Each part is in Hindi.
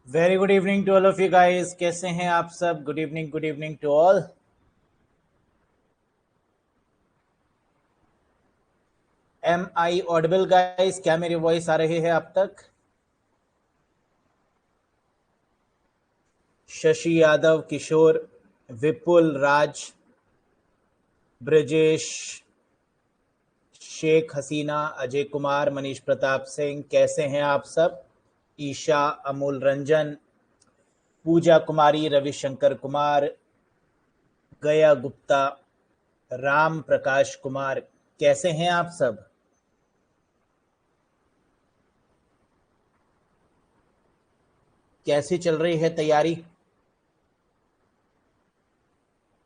Very good evening to all of you guys. कैसे हैं आप सब? Good evening to all. Am I audible guys? क्या मेरी वॉइस आ रही है आप तक? शशि यादव, किशोर, विपुल, राज, ब्रजेश, शेख हसीना, अजय कुमार, मनीष प्रताप सिंह, कैसे हैं आप सब? ईशा, अमूल रंजन, पूजा कुमारी, रविशंकर कुमार, गया गुप्ता, राम प्रकाश कुमार, कैसे हैं आप सब? कैसी चल रही है तैयारी?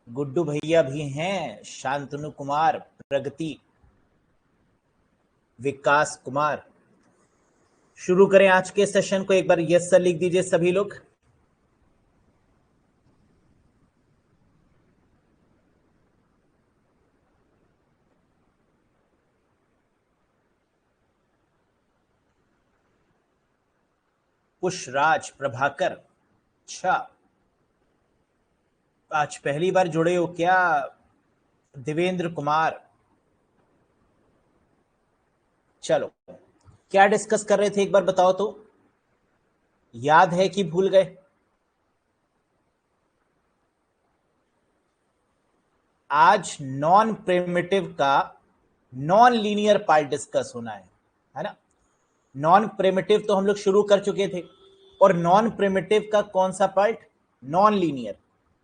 गुड्डू भैया भी हैं, शांतनु कुमार, प्रगति, विकास कुमार। शुरू करें आज के सेशन को। एक बार यस सर लिख दीजिए सभी लोग। पुष्पराज, प्रभाकर, अच्छा, आज पहली बार जुड़े हो क्या? देवेंद्र कुमार, चलो, क्या डिस्कस कर रहे थे एक बार बताओ तो। याद है कि भूल गए? आज नॉन प्रिमिटिव का नॉन लीनियर पार्ट डिस्कस होना है ना? नॉन प्रिमिटिव तो हम लोग शुरू कर चुके थे, और नॉन प्रिमिटिव का कौन सा पार्ट? Non linear.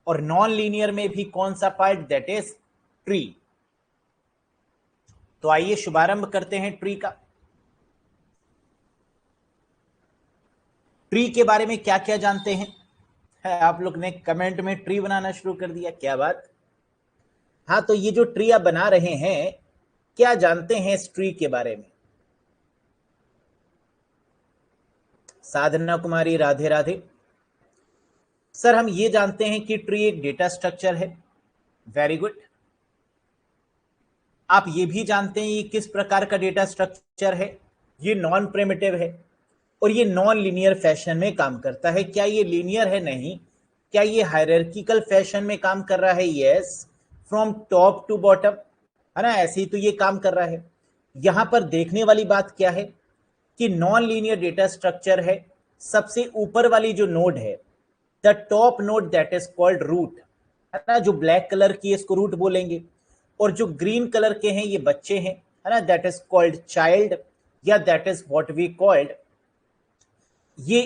और नॉन लीनियर में भी कौन सा पार्ट? That is tree. तो आइए शुभारंभ करते हैं ट्री का। ट्री के बारे में क्या क्या जानते हैं? आप लोग ने कमेंट में ट्री बनाना शुरू कर दिया, क्या बात। हाँ, तो ये जो ट्री आप बना रहे हैं, क्या जानते हैं इस ट्री के बारे में? साधना कुमारी, राधे राधे। सर, हम ये जानते हैं कि ट्री एक डेटा स्ट्रक्चर है। Very good. आप ये भी जानते हैं ये किस प्रकार का डेटा स्ट्रक्चर है? ये नॉन प्रिमिटिव है, और ये नॉन लीनियर फैशन में काम करता है। क्या ये लीनियर है? नहीं। क्या ये हायरार्किकल फैशन में काम कर रहा है? Yes, from top to bottom, है ना? ऐसे ही तो ये काम कर रहा है। यहां पर देखने वाली बात क्या है कि नॉन लीनियर डेटा स्ट्रक्चर है। सबसे ऊपर वाली जो नोड है, the top node, that is called root, है ना? जो ब्लैक कलर की है इसको रूट बोलेंगे, और जो ग्रीन कलर के हैं ये बच्चे हैं, है ना? दैट इज कॉल्ड चाइल्ड, या that is what we called, ये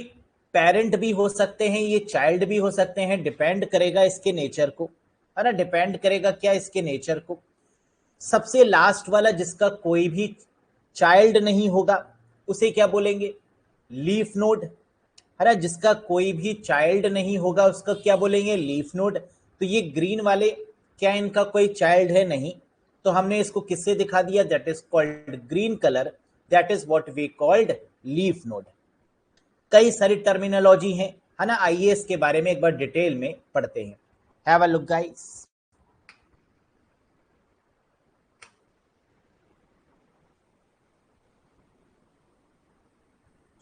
पेरेंट भी हो सकते हैं, ये चाइल्ड भी हो सकते हैं, डिपेंड करेगा इसके नेचर को, है ना? डिपेंड करेगा क्या? इसके नेचर को। सबसे लास्ट वाला जिसका कोई भी चाइल्ड नहीं होगा उसे क्या बोलेंगे? लीफ नोड, है ना? जिसका कोई भी चाइल्ड नहीं होगा उसका क्या बोलेंगे? Leaf node. तो ये ग्रीन वाले, क्या इनका कोई चाइल्ड है? नहीं। तो हमने इसको किससे दिखा दिया? That is called green colour, that is what we called leaf node. कई सारी टर्मिनोलॉजी है ना? आइए इसके बारे में एक बार डिटेल में पढ़ते हैं। Have a look guys.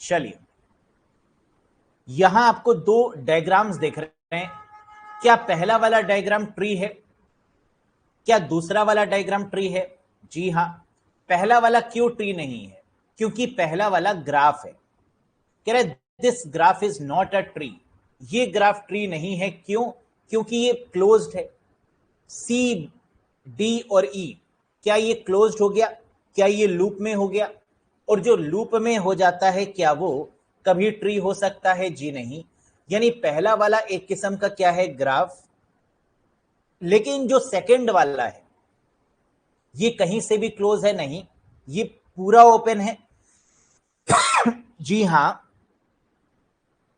चलिए, यहां आपको दो डायग्राम्स देख रहे हैं। क्या पहला वाला डायग्राम ट्री है? क्या दूसरा वाला डायग्राम ट्री है? जी हां। पहला वाला क्यों ट्री नहीं है? क्योंकि पहला वाला ग्राफ है। कह रहे this graph is not a tree. ये ग्राफ ट्री नहीं है। क्यों? क्योंकि ये क्लोज्ड है। सी, डी और ई, क्या ये क्लोज्ड हो गया? क्या ये लूप में हो गया? और जो लूप में हो जाता है क्या वो कभी ट्री हो सकता है? जी नहीं। यानी पहला वाला एक किस्म का क्या है? ग्राफ। लेकिन जो सेकंड वाला है ये कहीं से भी क्लोज है नहीं, ये पूरा ओपन है। जी हां।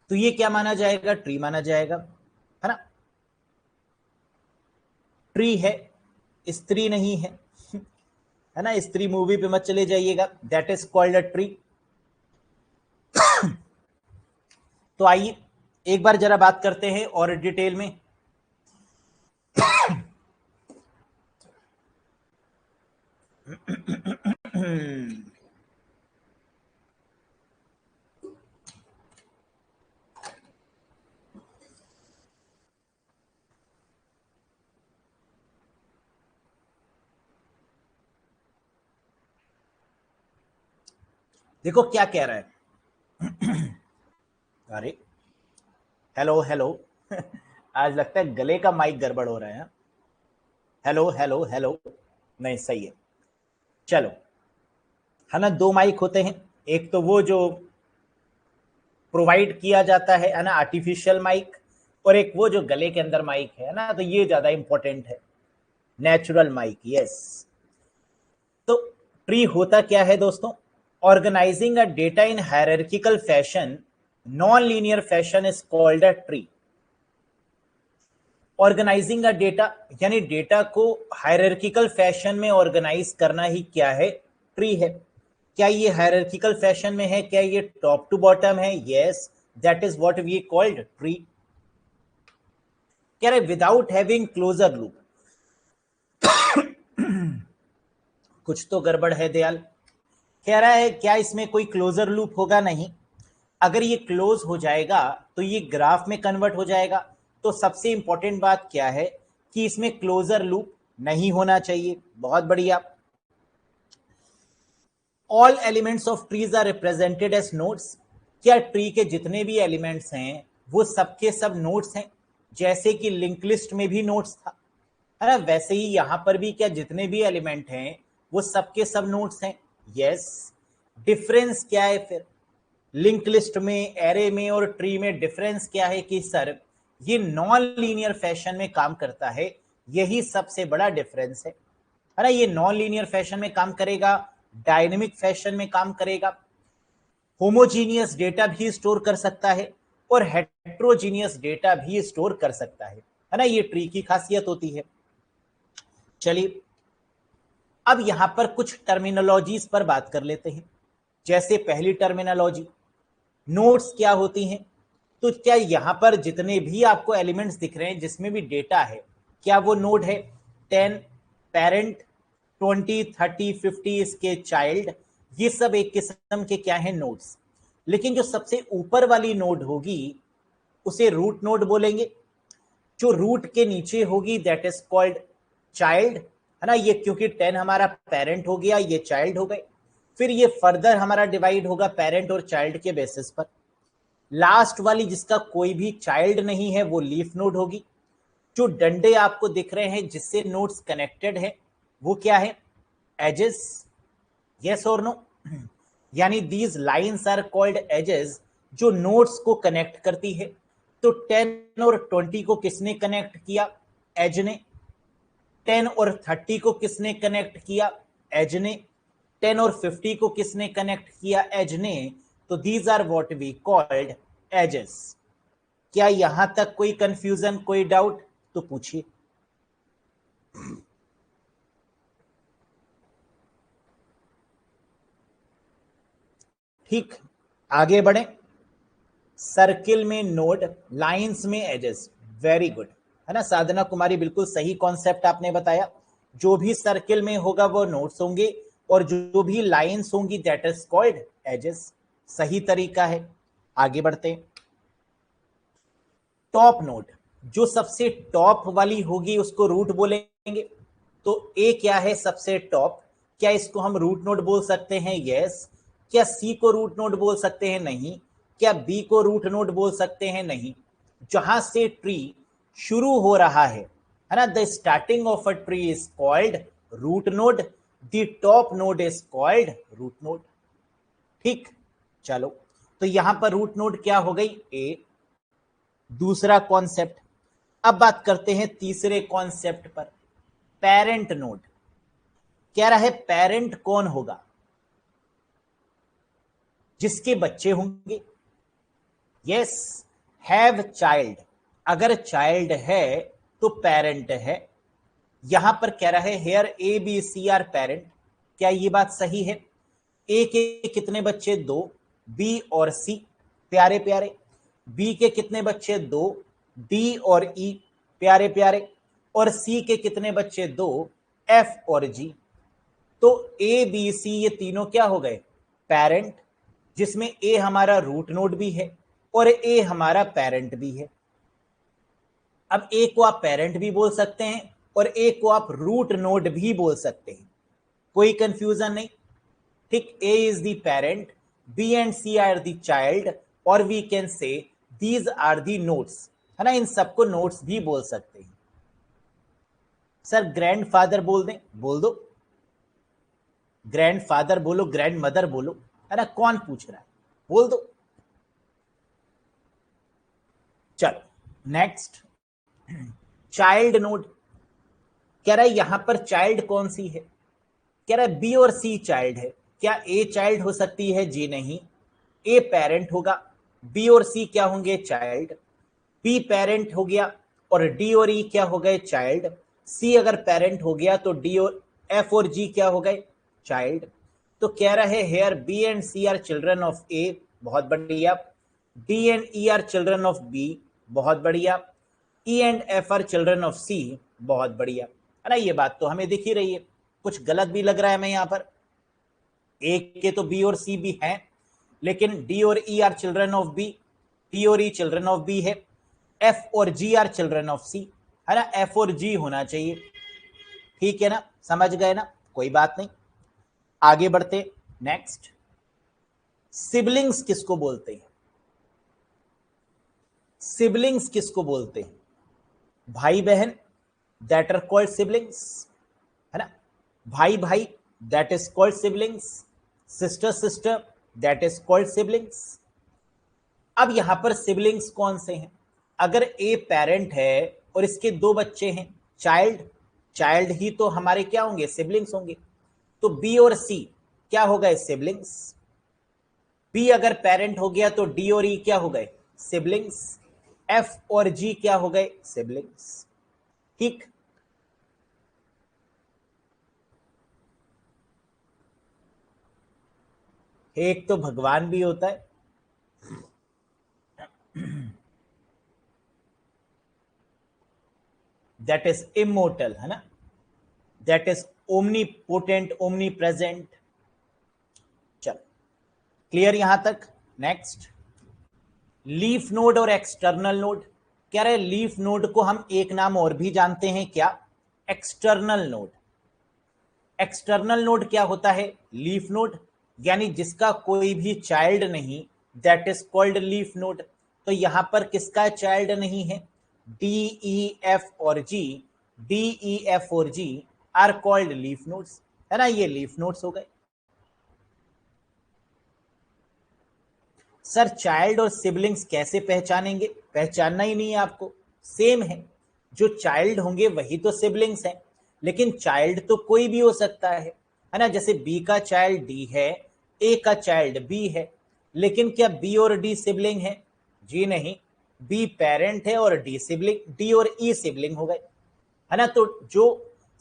तो ये क्या माना जाएगा? ट्री माना जाएगा, है ना? ट्री है, स्त्री नहीं है ना? स्त्री मूवी पे मत चले जाइएगा। That is called a tree. तो आइए एक बार जरा बात करते हैं और डिटेल में। देखो क्या कह रहा है। अरे हेलो हेलो। आज लगता है गले का माइक गड़बड़ हो रहा है। Hello hello hello. नहीं सही है। चलो, है ना, दो माइक होते हैं। एक तो वो जो प्रोवाइड किया जाता है ना, आर्टिफिशियल माइक, और एक वो जो गले के अंदर माइक है ना, तो ये ज्यादा इंपॉर्टेंट है, नेचुरल माइक। यस। तो ट्री होता क्या है दोस्तों? Organizing a data in hierarchical fashion, non linear fashion is called a tree. Organizing a data यानी डेटा को हायरार्किकल फैशन में ऑर्गेनाइज करना ही क्या है? ट्री है। क्या ये हायरार्किकल फैशन में है? क्या ये टॉप टू बॉटम है? Yes, that is what we called tree. कह रहे विदाउट हैविंग क्लोजर लूप। कुछ तो गड़बड़ है दयाल। कह रहा है क्या इसमें कोई क्लोजर लूप होगा? नहीं। अगर ये क्लोज हो जाएगा तो ये ग्राफ में कन्वर्ट हो जाएगा। तो सबसे इंपॉर्टेंट बात क्या है कि इसमें क्लोजर लूप नहीं होना चाहिए। बहुत बढ़िया। All elements of trees are represented as nodes. क्या ट्री के जितने भी एलिमेंट्स हैं वो सबके सब नोड्स हैं? जैसे कि लिंक लिस्ट में भी नोड्स था, है ना, वैसे ही यहां पर भी क्या जितने भी एलिमेंट हैं वो सबके सब नोड्स हैं? यस। डिफरेंस क्या है फिर लिंक लिस्ट में, एरे में और ट्री में? डिफरेंस क्या है कि सर ये नॉन लीनियर फैशन में काम करता है। यही सबसे बड़ा डिफरेंस है ना। ये नॉन लीनियर फैशन में काम करेगा, डायनेमिक फैशन में काम करेगा, होमोजीनियस डेटा भी स्टोर कर सकता है और हेट्रोजीनियस डेटा भी स्टोर कर सकता है ना। ये ट्री की खासियत होती है। चलिए, अब यहां पर कुछ टर्मिनोलॉजीज पर बात कर लेते हैं। जैसे पहली टर्मिनोलॉजी, नोड्स क्या होती हैं? तो क्या यहां पर जितने भी आपको एलिमेंट्स दिख रहे हैं जिसमें भी डेटा है, क्या वो नोड है? 10 पेरेंट, 20, 30, 50 इसके चाइल्ड, ये सब एक किस्म के क्या है? नोड्स। लेकिन जो सबसे ऊपर वाली नोड होगी उसे रूट नोड बोलेंगे। जो रूट के नीचे होगी दैट इज कॉल्ड चाइल्ड, है ना। ये क्योंकि 10 हमारा पेरेंट हो गया, ये चाइल्ड हो गए। फिर ये फर्दर हमारा डिवाइड होगा पेरेंट और चाइल्ड के बेसिस पर। लास्ट वाली जिसका कोई भी चाइल्ड नहीं है वो लीफ नोड होगी। जो डंडे आपको दिख रहे हैं जिससे नोड्स कनेक्टेड है वो क्या है? एजेस। यस और नो? यानी these lines are called edges, जो नोड्स को कनेक्ट करती है। तो 10 और 20 को किसने कनेक्ट किया? एज ने। 10 और 30 को किसने कनेक्ट किया? एज ने। 10 और 50 को किसने कनेक्ट किया? एज ने। तो these are what we called edges. क्या यहां तक कोई कंफ्यूजन, कोई डाउट? तो पूछिए। ठीक, आगे बढ़े। सर्किल में नोड, लाइंस में एजेस। वेरी गुड, है ना साधना कुमारी, बिल्कुल सही कॉन्सेप्ट आपने बताया। जो भी सर्किल में होगा वो नोड्स होंगे और जो भी लाइंस होंगी दैट इज कॉल्ड एजेस। सही तरीका है। आगे बढ़ते हैं। टॉप नोड, जो सबसे टॉप वाली होगी उसको रूट बोलेंगे। तो ए क्या है? सबसे टॉप। क्या इसको हम रूट नोड बोल सकते हैं? यस। क्या सी को रूट नोड बोल सकते हैं? नहीं। क्या बी को रूट नोड बोल सकते हैं? नहीं। जहां से ट्री शुरू हो रहा है ना, the starting of a tree is called root node, the top node is called root node. ठीक, चलो, तो यहां पर रूट नोड क्या हो गई? ए। दूसरा कॉन्सेप्ट। अब बात करते हैं तीसरे कॉन्सेप्ट पर, पेरेंट नोड। कह रहा है पेरेंट कौन होगा? जिसके बच्चे होंगे। Yes, have child. अगर चाइल्ड है तो पेरेंट है। यहां पर कह रहा है here A B C are parent. क्या ये बात सही है? ए के कितने बच्चे? दो। बी और सी, प्यारे प्यारे। बी के कितने बच्चे? दो। डी और ई, प्यारे प्यारे। और सी के कितने बच्चे? दो। एफ और जी। तो ए बी सी ये तीनों क्या हो गए? पेरेंट, जिसमें ए हमारा रूट नोड भी है और ए हमारा पेरेंट भी है। अब ए को आप पेरेंट भी बोल सकते हैं और ए को आप रूट नोड भी बोल सकते हैं। कोई कंफ्यूजन नहीं। ठीक, A is the parent B and C are the child, और we can say these are the nodes, है ना, इन सबको नोट्स भी बोल सकते हैं। सर ग्रैंडफादर बोल दें, बोल दो, ग्रैंडफादर बोलो, ग्रैंड मदर बोलो, है ना, कौन पूछ रहा है, बोल दो। चलो नेक्स्ट, चाइल्ड नोड कह रहा है यहां पर चाइल्ड कौन सी है, कह रहा है बी और सी चाइल्ड है। क्या ए चाइल्ड हो सकती है? जी नहीं, ए पेरेंट होगा, बी और सी क्या होंगे? चाइल्ड। बी पेरेंट हो गया और डी और ई क्या हो गए? चाइल्ड। सी अगर पेरेंट हो गया तो डी और एफ और जी क्या हो गए? चाइल्ड। तो कह रहे हैं here B and C are children of A, बहुत बढ़िया। D and E are children of B, बहुत बढ़िया। E and F are children of C, बहुत बढ़िया, है ना। ये बात तो हमें दिख ही रही है, कुछ गलत भी लग रहा है हमें यहाँ पर। ए के तो बी और सी भी हैं, लेकिन डी और E are children of B, D और ई चिल्ड्रन ऑफ बी है। एफ और G are children of C, है ना, एफ और जी होना चाहिए। ठीक है ना, समझ गए ना, कोई बात नहीं, आगे बढ़ते। नेक्स्ट, सिबलिंग्स किसको बोलते हैं? सिबलिंग्स किसको बोलते हैं? भाई बहन, दैट आर कॉल्ड सिबलिंग्स, है ना। भाई भाई, that is called siblings. Sister sister, that is called siblings. अब यहां पर सिबलिंग्स कौन से हैं? अगर ए पेरेंट है और इसके दो बच्चे हैं, चाइल्ड, चाइल्ड ही तो हमारे क्या होंगे? सिबलिंग्स होंगे। तो बी और सी क्या हो गए? सिबलिंग्स। बी अगर पेरेंट हो गया तो डी और ई क्या हो गए? सिबलिंग्स। एफ और जी क्या हो गए? सिबलिंग्स। ठीक, एक तो भगवान भी होता है, दैट इज इमोर्टल, है ना, that is omni potent, omni present. चल क्लियर यहां तक। नेक्स्ट, लीफ नोड और एक्सटर्नल नोड। कह रहे लीफ नोड को हम एक नाम और भी जानते हैं, क्या? External node. एक्सटर्नल नोड क्या होता है? लीफ नोड, यानी जिसका कोई भी चाइल्ड नहीं, that is called leaf node. तो यहां पर किसका चाइल्ड नहीं है? डी ई एफ और जी, डी ई एफ और G are called leaf nodes, है ना, ये लीफ नोड्स हो गए। सर चाइल्ड और सिबलिंग्स कैसे पहचानेंगे? पहचानना ही नहीं है आपको, सेम है। जो चाइल्ड होंगे वही तो सिबलिंग्स हैं, लेकिन चाइल्ड तो कोई भी हो सकता है ना। जैसे बी का चाइल्ड डी है, ए का चाइल्ड बी है, लेकिन क्या बी और डी सिबलिंग है? जी नहीं, बी पेरेंट है और डी सिबलिंग, डी और ई सिबलिंग हो गए, है ना। तो जो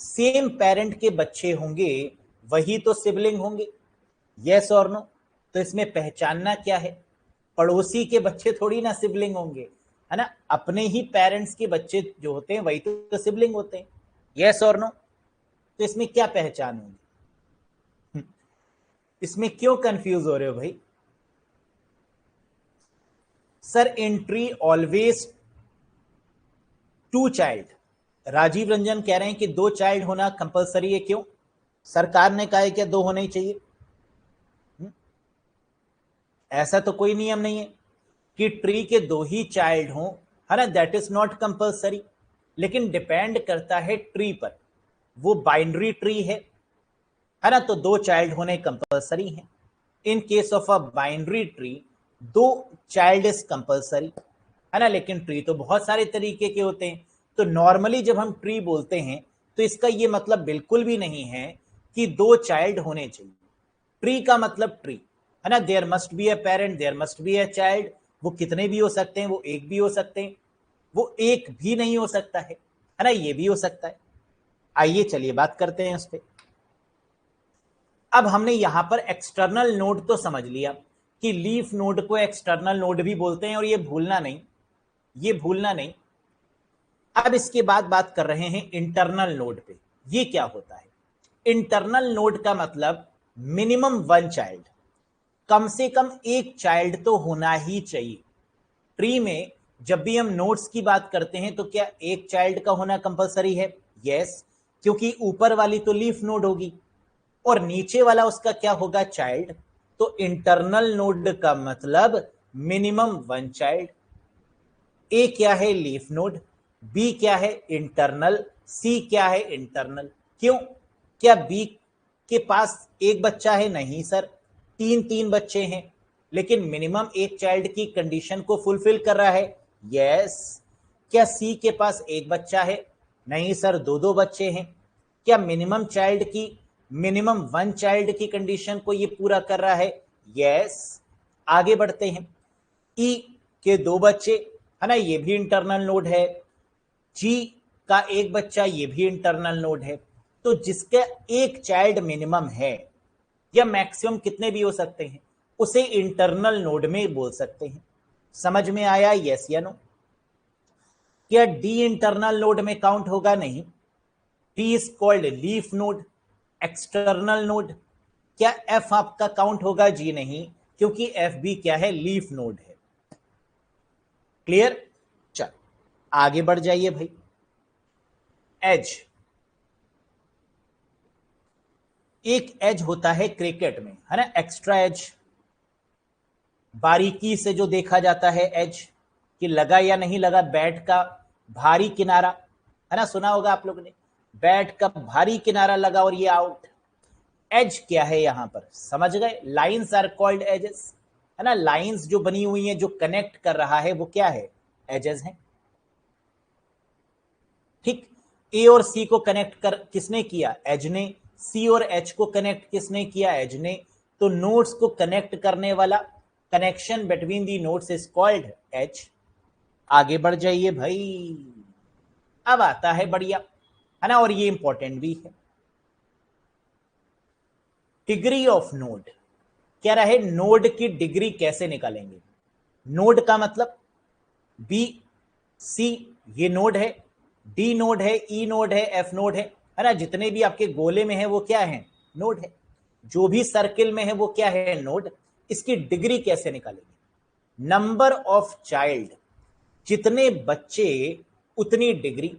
सेम पेरेंट के बच्चे होंगे वही तो सिबलिंग होंगे, यस और नो। तो इसमें पहचानना क्या है? पड़ोसी के बच्चे थोड़ी ना सिबलिंग होंगे, है ना, अपने ही पेरेंट्स के बच्चे जो होते हैं वही तो सिबलिंग होते हैं, यस और नो। तो इसमें क्या पहचान होगी? इसमें क्यों कंफ्यूज हो रहे हो भाई? Sir entry always to child. Rajeev Ranjan कह रहे हैं कि दो चाइल्ड होना कंपलसरी है, क्यों? सरकार ने कहा है क्या दो होने ही चाहिए? ऐसा तो कोई नियम नहीं है कि ट्री के दो ही चाइल्ड हों, है ना, दैट इज नॉट कंपलसरी। लेकिन डिपेंड करता है ट्री पर, वो बाइनरी ट्री है ना, तो दो चाइल्ड होने कंपलसरी हैं। In case of a binary tree, दो चाइल्ड इज कंपलसरी, है ना। लेकिन ट्री तो बहुत सारे तरीके के होते हैं, तो नॉर्मली जब हम ट्री बोलते हैं तो इसका ये मतलब बिल्कुल भी नहीं है कि दो चाइल्ड होने चाहिए। ट्री का मतलब ट्री, है ना, there must be a parent, there must be a child. वो कितने भी हो सकते हैं, वो एक भी हो सकते हैं, वो एक भी नहीं हो सकता है ना, ये भी हो सकता है। आइए चलिए बात करते हैं उस पर। अब हमने यहां पर एक्सटर्नल नोड तो समझ लिया कि लीफ नोड को एक्सटर्नल नोड भी बोलते हैं, और ये भूलना नहीं, ये भूलना नहीं। अब इसके बाद बात कर रहे हैं इंटरनल नोड पे। ये क्या होता है? इंटरनल नोड का मतलब मिनिमम वन चाइल्ड, कम से कम एक चाइल्ड तो होना ही चाहिए। ट्री में जब भी हम नोड्स की बात करते हैं तो क्या एक चाइल्ड का होना कंपलसरी है? यस, क्योंकि ऊपर वाली तो लीफ नोड होगी और नीचे वाला उसका क्या होगा? चाइल्ड। तो इंटरनल नोड का मतलब मिनिमम 1 चाइल्ड। ए क्या है? Leaf node. बी क्या है? इंटरनल। सी क्या है? इंटरनल। क्यों? क्या बी के पास एक बच्चा है? नहीं सर, तीन तीन बच्चे हैं, लेकिन मिनिमम एक चाइल्ड की कंडीशन को फुलफिल कर रहा है। यस। क्या सी के पास एक बच्चा है? नहीं सर, दो दो बच्चे हैं। क्या मिनिमम 1 चाइल्ड की कंडीशन को ये पूरा कर रहा है? यस। आगे बढ़ते हैं। ई के दो बच्चे, है ना, ये भी इंटरनल नोड है। जी का एक बच्चा, ये भी इंटरनल नोड है। तो जिसका एक चाइल्ड मिनिमम है, या मैक्सिमम कितने भी हो सकते हैं, उसे इंटरनल नोड में बोल सकते हैं। समझ में आया? यस या नो? क्या डी इंटरनल नोड में काउंट होगा? नहीं। D is called leaf node, external node. क्या एफ आपका काउंट होगा? जी नहीं, क्योंकि एफ भी क्या है? लीफ नोड है। क्लियर? चल आगे बढ़ जाइए भाई। एज, एक एज होता है क्रिकेट में, है ना, एक्स्ट्रा एज। बारीकी से जो देखा जाता है एज, कि लगा या नहीं लगा बैट का भारी किनारा, है ना, सुना होगा आप लोगों ने, बैट का भारी किनारा लगा और ये आउट। एज क्या है यहां पर? समझ गए? लाइंस आर कॉल्ड एजेस, है ना, लाइंस जो बनी हुई है, जो कनेक्ट कर रहा है, वो क्या है? एजेस है। ठीक। ए और सी को कनेक्ट कर किसने किया? एज ने। सी और एच को कनेक्ट किसने किया? एज ने। तो नोड्स को कनेक्ट करने वाला, connection between the nodes is called edge. आगे बढ़ जाइए भाई। अब आता है बढ़िया, है ना, और ये इंपॉर्टेंट भी है। डिग्री ऑफ नोड कह रहा है, नोड की डिग्री कैसे निकालेंगे? नोड का मतलब बी सी, ये नोड है, डी नोड है, ई नोड है, एफ नोड है ना, जितने भी आपके गोले में है वो क्या है? नोड है। जो भी सर्किल में है वो क्या है? नोड। इसकी डिग्री कैसे निकालेंगे? नंबर ऑफ चाइल्ड, जितने बच्चे उतनी डिग्री,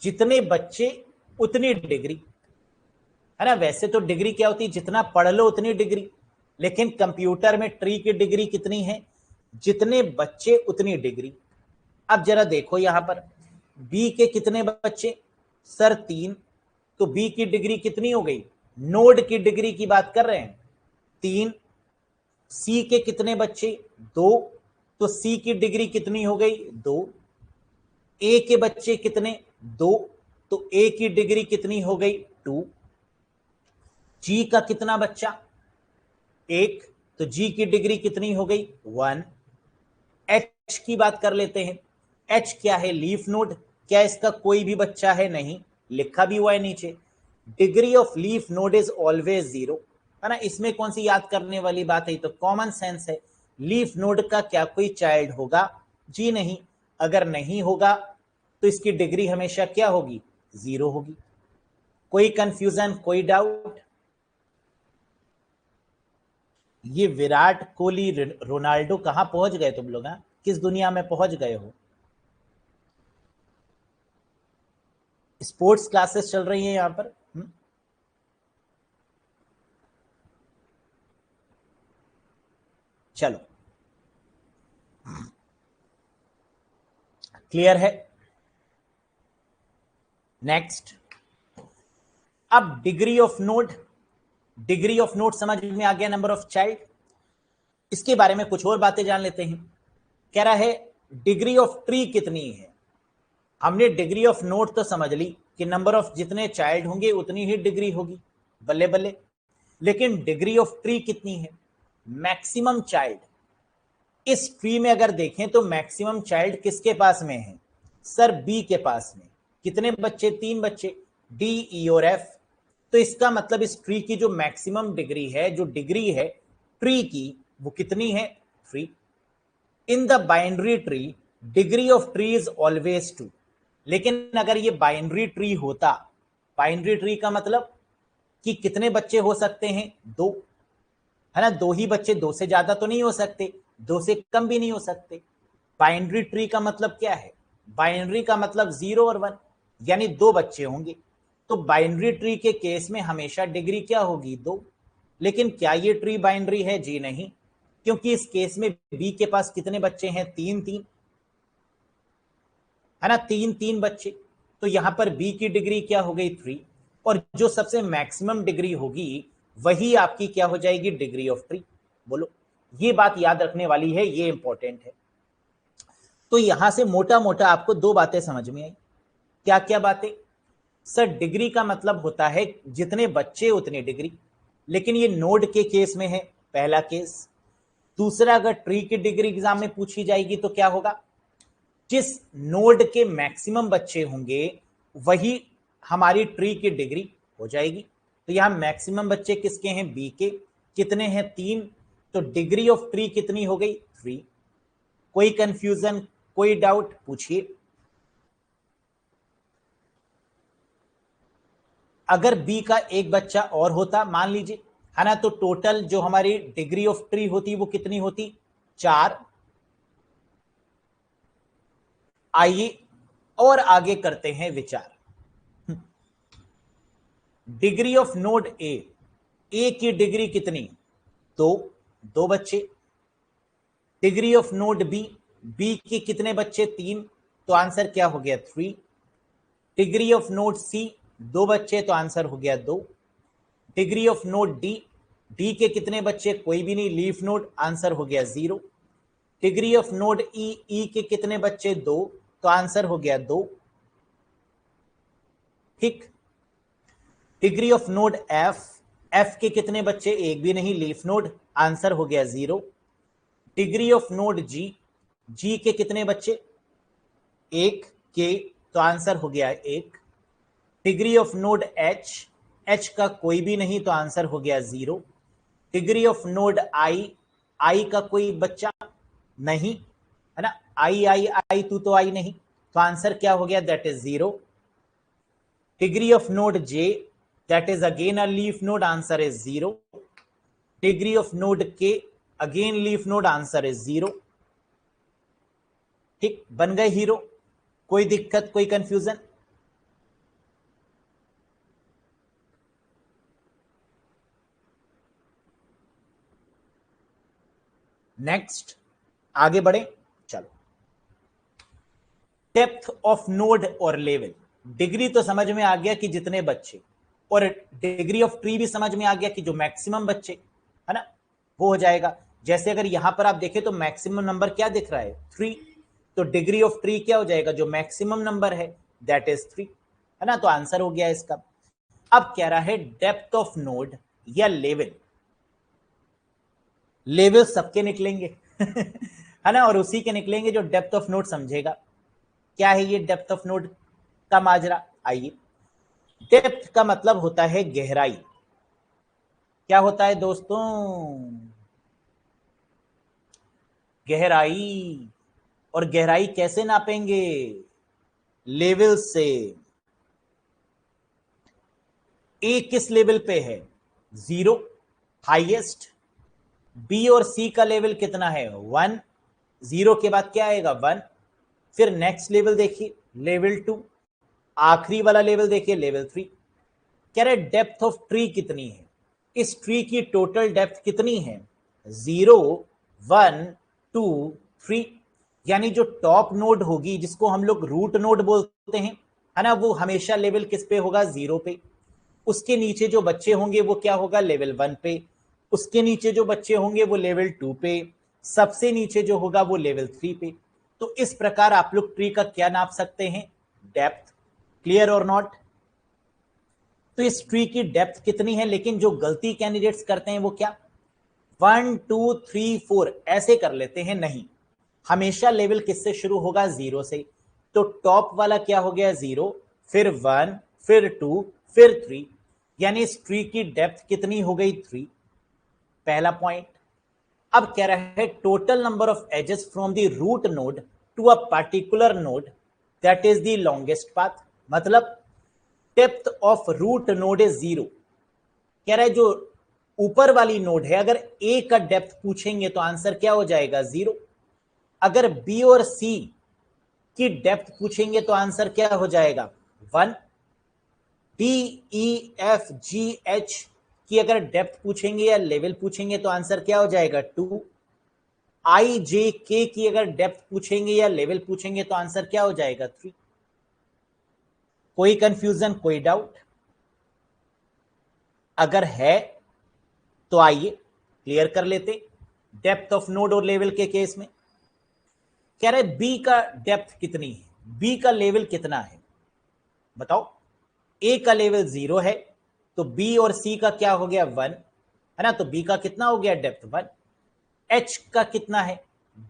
जितने बच्चे उतनी डिग्री, है ना। वैसे तो डिग्री क्या होती है? जितना पढ़ लो उतनी डिग्री, लेकिन कंप्यूटर में ट्री की डिग्री कितनी है? जितने बच्चे उतनी डिग्री। अब जरा देखो यहां पर, बी के कितने बच्चे? सर 3। तो बी की डिग्री कितनी हो गई? नोड की डिग्री की बात कर रहे हैं, 3। सी के कितने बच्चे? 2। तो सी की डिग्री कितनी हो गई? 2। ए के बच्चे कितने? 2। तो ए की डिग्री कितनी हो गई? 2। जी का कितना बच्चा? 1। तो जी की डिग्री कितनी हो गई? 1। एच की बात कर लेते हैं। एच क्या है? Leaf node. क्या इसका कोई भी बच्चा है? नहीं, लिखा भी हुआ है नीचे, degree of leaf node is always 0, है ना। इसमें कौन सी याद करने वाली बात है? तो कॉमन सेंस है। लीफ नोड का क्या कोई चाइल्ड होगा? जी नहीं। अगर नहीं होगा तो इसकी डिग्री हमेशा क्या होगी? 0 होगी। कोई कंफ्यूजन, कोई डाउट? ये विराट कोहली, रोनाल्डो कहां पहुंच गए तुम लोग? किस दुनिया में पहुंच गए हो? स्पोर्ट्स क्लासेस चल रही हैं यहां पर? चलो, क्लियर है? नेक्स्ट। अब डिग्री ऑफ नोड समझ में आ गया, नंबर ऑफ चाइल्ड। इसके बारे में कुछ और बातें जान लेते हैं। कह रहा है डिग्री ऑफ ट्री कितनी है? हमने डिग्री ऑफ नोड तो समझ ली कि नंबर ऑफ जितने चाइल्ड होंगे उतनी ही डिग्री होगी, बल्ले बल्ले। लेकिन डिग्री ऑफ ट्री कितनी है? Maximum child. इस ट्री में अगर देखें तो मैक्सिमम चाइल्ड किसके पास में है? सर बी के पास में। कितने बच्चे? 3 बच्चे, डी, ई और एफ। तो इसका मतलब इस ट्री की जो मैक्सिमम डिग्री है, जो डिग्री है ट्री की, वो कितनी है? 3। In the binary tree degree of tree is always 2। लेकिन अगर ये बाइनरी ट्री होता, बाइनरी ट्री का मतलब कि कितने बच्चे हो सकते हैं? 2, है ना। 2 ही बच्चे, 2 से ज्यादा तो नहीं हो सकते, 2 से कम भी नहीं हो सकते। बाइनरी ट्री का मतलब क्या है? बाइनरी का मतलब 0 और 1, यानी 2 बच्चे होंगे। तो बाइनरी ट्री के केस में हमेशा डिग्री क्या होगी? 2। लेकिन क्या ये ट्री बाइनरी है? जी नहीं, क्योंकि इस केस में बी के पास कितने बच्चे हैं? 3 3, है ना, 3 3 बच्चे। तो यहां पर बी की डिग्री क्या हो गई? 3। और जो सबसे मैक्सिमम डिग्री होगी वही आपकी क्या हो जाएगी? Degree of tree. बोलो, ये बात याद रखने वाली है, ये इंपॉर्टेंट है। तो यहां से मोटा मोटा आपको दो बातें समझ में आई। क्या क्या बातें? सर, डिग्री का मतलब होता है जितने बच्चे उतनी डिग्री, लेकिन ये नोड के केस में है, पहला केस। दूसरा, अगर ट्री की डिग्री एग्जाम में पूछी जाएगी तो क्या होगा? जिस नोड के मैक्सिमम बच्चे होंगे वही हमारी ट्री की डिग्री हो जाएगी। तो यहां मैक्सिमम बच्चे किसके हैं? बी के। कितने हैं? 3। तो डिग्री ऑफ ट्री कितनी हो गई? 3। कोई कंफ्यूजन, कोई डाउट? पूछिए। अगर बी का एक बच्चा और होता मान लीजिए, है ना, तो टोटल जो हमारी डिग्री ऑफ ट्री होती वो कितनी होती? 4। आइए और आगे करते हैं विचार। डिग्री ऑफ नोड ए की डिग्री कितनी? 2, 2 बच्चे। डिग्री ऑफ नोड बी के कितने बच्चे? 3। तो आंसर क्या हो गया? 3। डिग्री ऑफ नोड सी, 2 बच्चे, तो आंसर हो गया 2। डिग्री ऑफ नोड डी के कितने बच्चे? कोई भी नहीं, लीफ नोड, आंसर हो गया 0। डिग्री ऑफ नोड ई के कितने बच्चे? 2, तो आंसर हो गया 2। ठीक। डिग्री ऑफ नोड एफ के कितने बच्चे? एक भी नहीं, लीफ नोड, आंसर हो गया 0। डिग्री ऑफ नोड जी के कितने बच्चे? एक के, तो आंसर हो गया 1। डिग्री ऑफ नोड एच का कोई भी नहीं, तो आंसर हो गया 0। डिग्री ऑफ नोड आई का कोई बच्चा नहीं, है ना, आई तू तो आई नहीं, तो आंसर क्या हो गया? That is 0। Degree of node J, that is again a leaf node, answer is 0। Degree of node K, again leaf node, answer is 0। ठीक, बन गए हीरो। कोई दिक्कत, कोई कंफ्यूजन? नेक्स्ट, आगे बढ़े, चलो। डेप्थ ऑफ नोड और लेवल। डिग्री तो समझ में आ गया कि जितने बच्चे, और डिग्री ऑफ ट्री भी समझ में आ गया कि जो मैक्सिमम बच्चे, है ना, वो हो जाएगा। जैसे अगर यहां पर आप देखें तो मैक्सिमम नंबर क्या दिख रहा है? 3। तो डिग्री ऑफ ट्री क्या हो जाएगा? जो मैक्सिमम नंबर है दैट इज 3, है ना, तो आंसर हो गया इसका। अब कह रहा है डेप्थ ऑफ नोड या लेवल। लेवल सबके निकलेंगे है ना, और उसी के निकलेंगे जो डेप्थ ऑफ नोड समझेगा। क्या है ये डेप्थ ऑफ नोड का माजरा? आइए। डेप्थ का मतलब होता है गहराई। क्या होता है दोस्तों? गहराई। और गहराई कैसे नापेंगे? लेवल से। ए किस लेवल पे है? 0, हाईएस्ट। बी और सी का लेवल कितना है? 1। 0 के बाद क्या आएगा? 1। फिर नेक्स्ट लेवल देखिए, लेवल 2। आखिरी वाला लेवल देखिए, लेवल 3। कह रहे डेप्थ ऑफ ट्री कितनी है? इस ट्री की टोटल डेप्थ कितनी है? 0, 1, 2, 3। यानी जो टॉप नोड होगी जिसको हम लोग रूट नोड बोलते हैं, है ना, वो हमेशा लेवल किस पे होगा? 0 पे। उसके नीचे जो बच्चे होंगे वो क्या होगा? लेवल 1 पे। उसके नीचे जो बच्चे होंगे वो लेवल 2 पे। सबसे नीचे जो होगा वो लेवल 3 पे। तो इस प्रकार आप लोग ट्री का क्या नाप सकते हैं? डेप्थ। क्लियर और नॉट? तो इस ट्री की डेप्थ कितनी है, लेकिन जो गलती कैंडिडेट्स करते हैं वो क्या? 1 2 3 4 ऐसे कर लेते हैं। नहीं, हमेशा लेवल किससे शुरू होगा? 0 से। तो टॉप वाला क्या हो गया? 0, फिर 1, फिर 2, फिर 3। यानी इस ट्री की डेप्थ कितनी हो गई? 3। पहला पॉइंट। अब कह रहा है total number of edges from the root node to a particular node that is the longest path. मतलब depth of root node is 0। कह रहा है जो ऊपर वाली नोड है, अगर ए का डेप्थ पूछेंगे तो आंसर क्या हो जाएगा? 0। अगर बी और सी की डेप्थ पूछेंगे तो आंसर क्या हो जाएगा? 1। डी, ई, एफ, जी, एच की अगर डेप्थ पूछेंगे या लेवल पूछेंगे तो आंसर क्या हो जाएगा 2। आई जे के की अगर डेप्थ पूछेंगे या लेवल पूछेंगे तो आंसर क्या हो जाएगा 3। कोई कंफ्यूजन, कोई डाउट अगर है तो आइए क्लियर कर लेते। डेप्थ ऑफ नोड और लेवल के केस में कह रहे बी का डेप्थ कितनी है, बी का लेवल कितना है बताओ। ए का लेवल 0 है तो बी और सी का क्या हो गया 1 है ना, तो बी का कितना हो गया डेप्थ 1। एच का कितना है,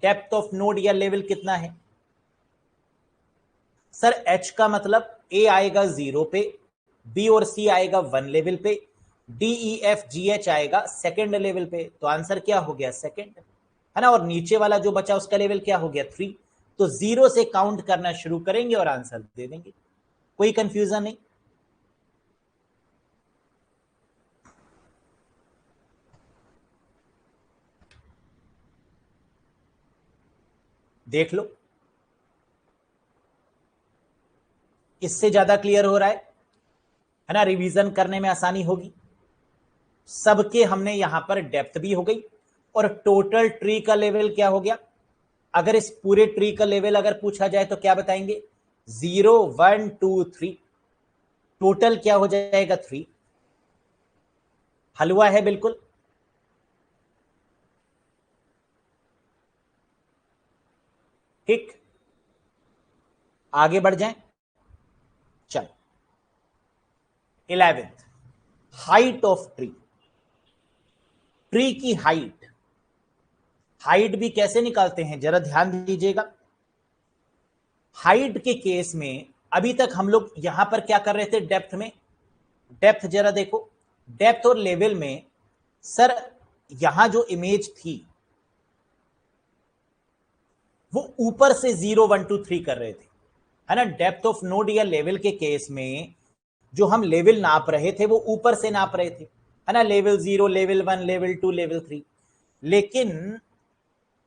डेप्थ ऑफ नोड या लेवल कितना है सर। एच का मतलब ए आएगा 0 पे, बी और सी आएगा 1 लेवल पे, D E F G H आएगा सेकेंड लेवल पे, तो आंसर क्या हो गया सेकेंड है ना। और नीचे वाला जो बचा उसका लेवल क्या हो गया 3। तो 0 से काउंट करना शुरू करेंगे और आंसर दे देंगे। कोई कंफ्यूजन नहीं। देख लो, इससे ज्यादा क्लियर हो रहा है ना, रिवीजन करने में आसानी होगी। सबके हमने यहां पर डेप्थ भी हो गई और टोटल ट्री का लेवल क्या हो गया। अगर इस पूरे ट्री का लेवल अगर पूछा जाए तो क्या बताएंगे 0 1 2 3, टोटल क्या हो जाएगा 3। हलवा है बिल्कुल। ठीक, आगे बढ़ जाएं। चल 11th, height of tree. Tree की हाइट, हाइट भी कैसे निकालते हैं जरा ध्यान दीजिएगा। हाइट के केस में अभी तक हम लोग यहां पर क्या कर रहे थे डेप्थ में, डेप्थ जरा देखो, डेप्थ और लेवल में सर यहां जो इमेज थी वो ऊपर से 0 1 2 3 कर रहे थे है ना। डेप्थ ऑफ नोड या लेवल के केस में जो हम लेवल नाप रहे थे वो ऊपर से नाप रहे थे है ना, लेवल 0 लेवल 1 लेवल 2 लेवल 3। लेकिन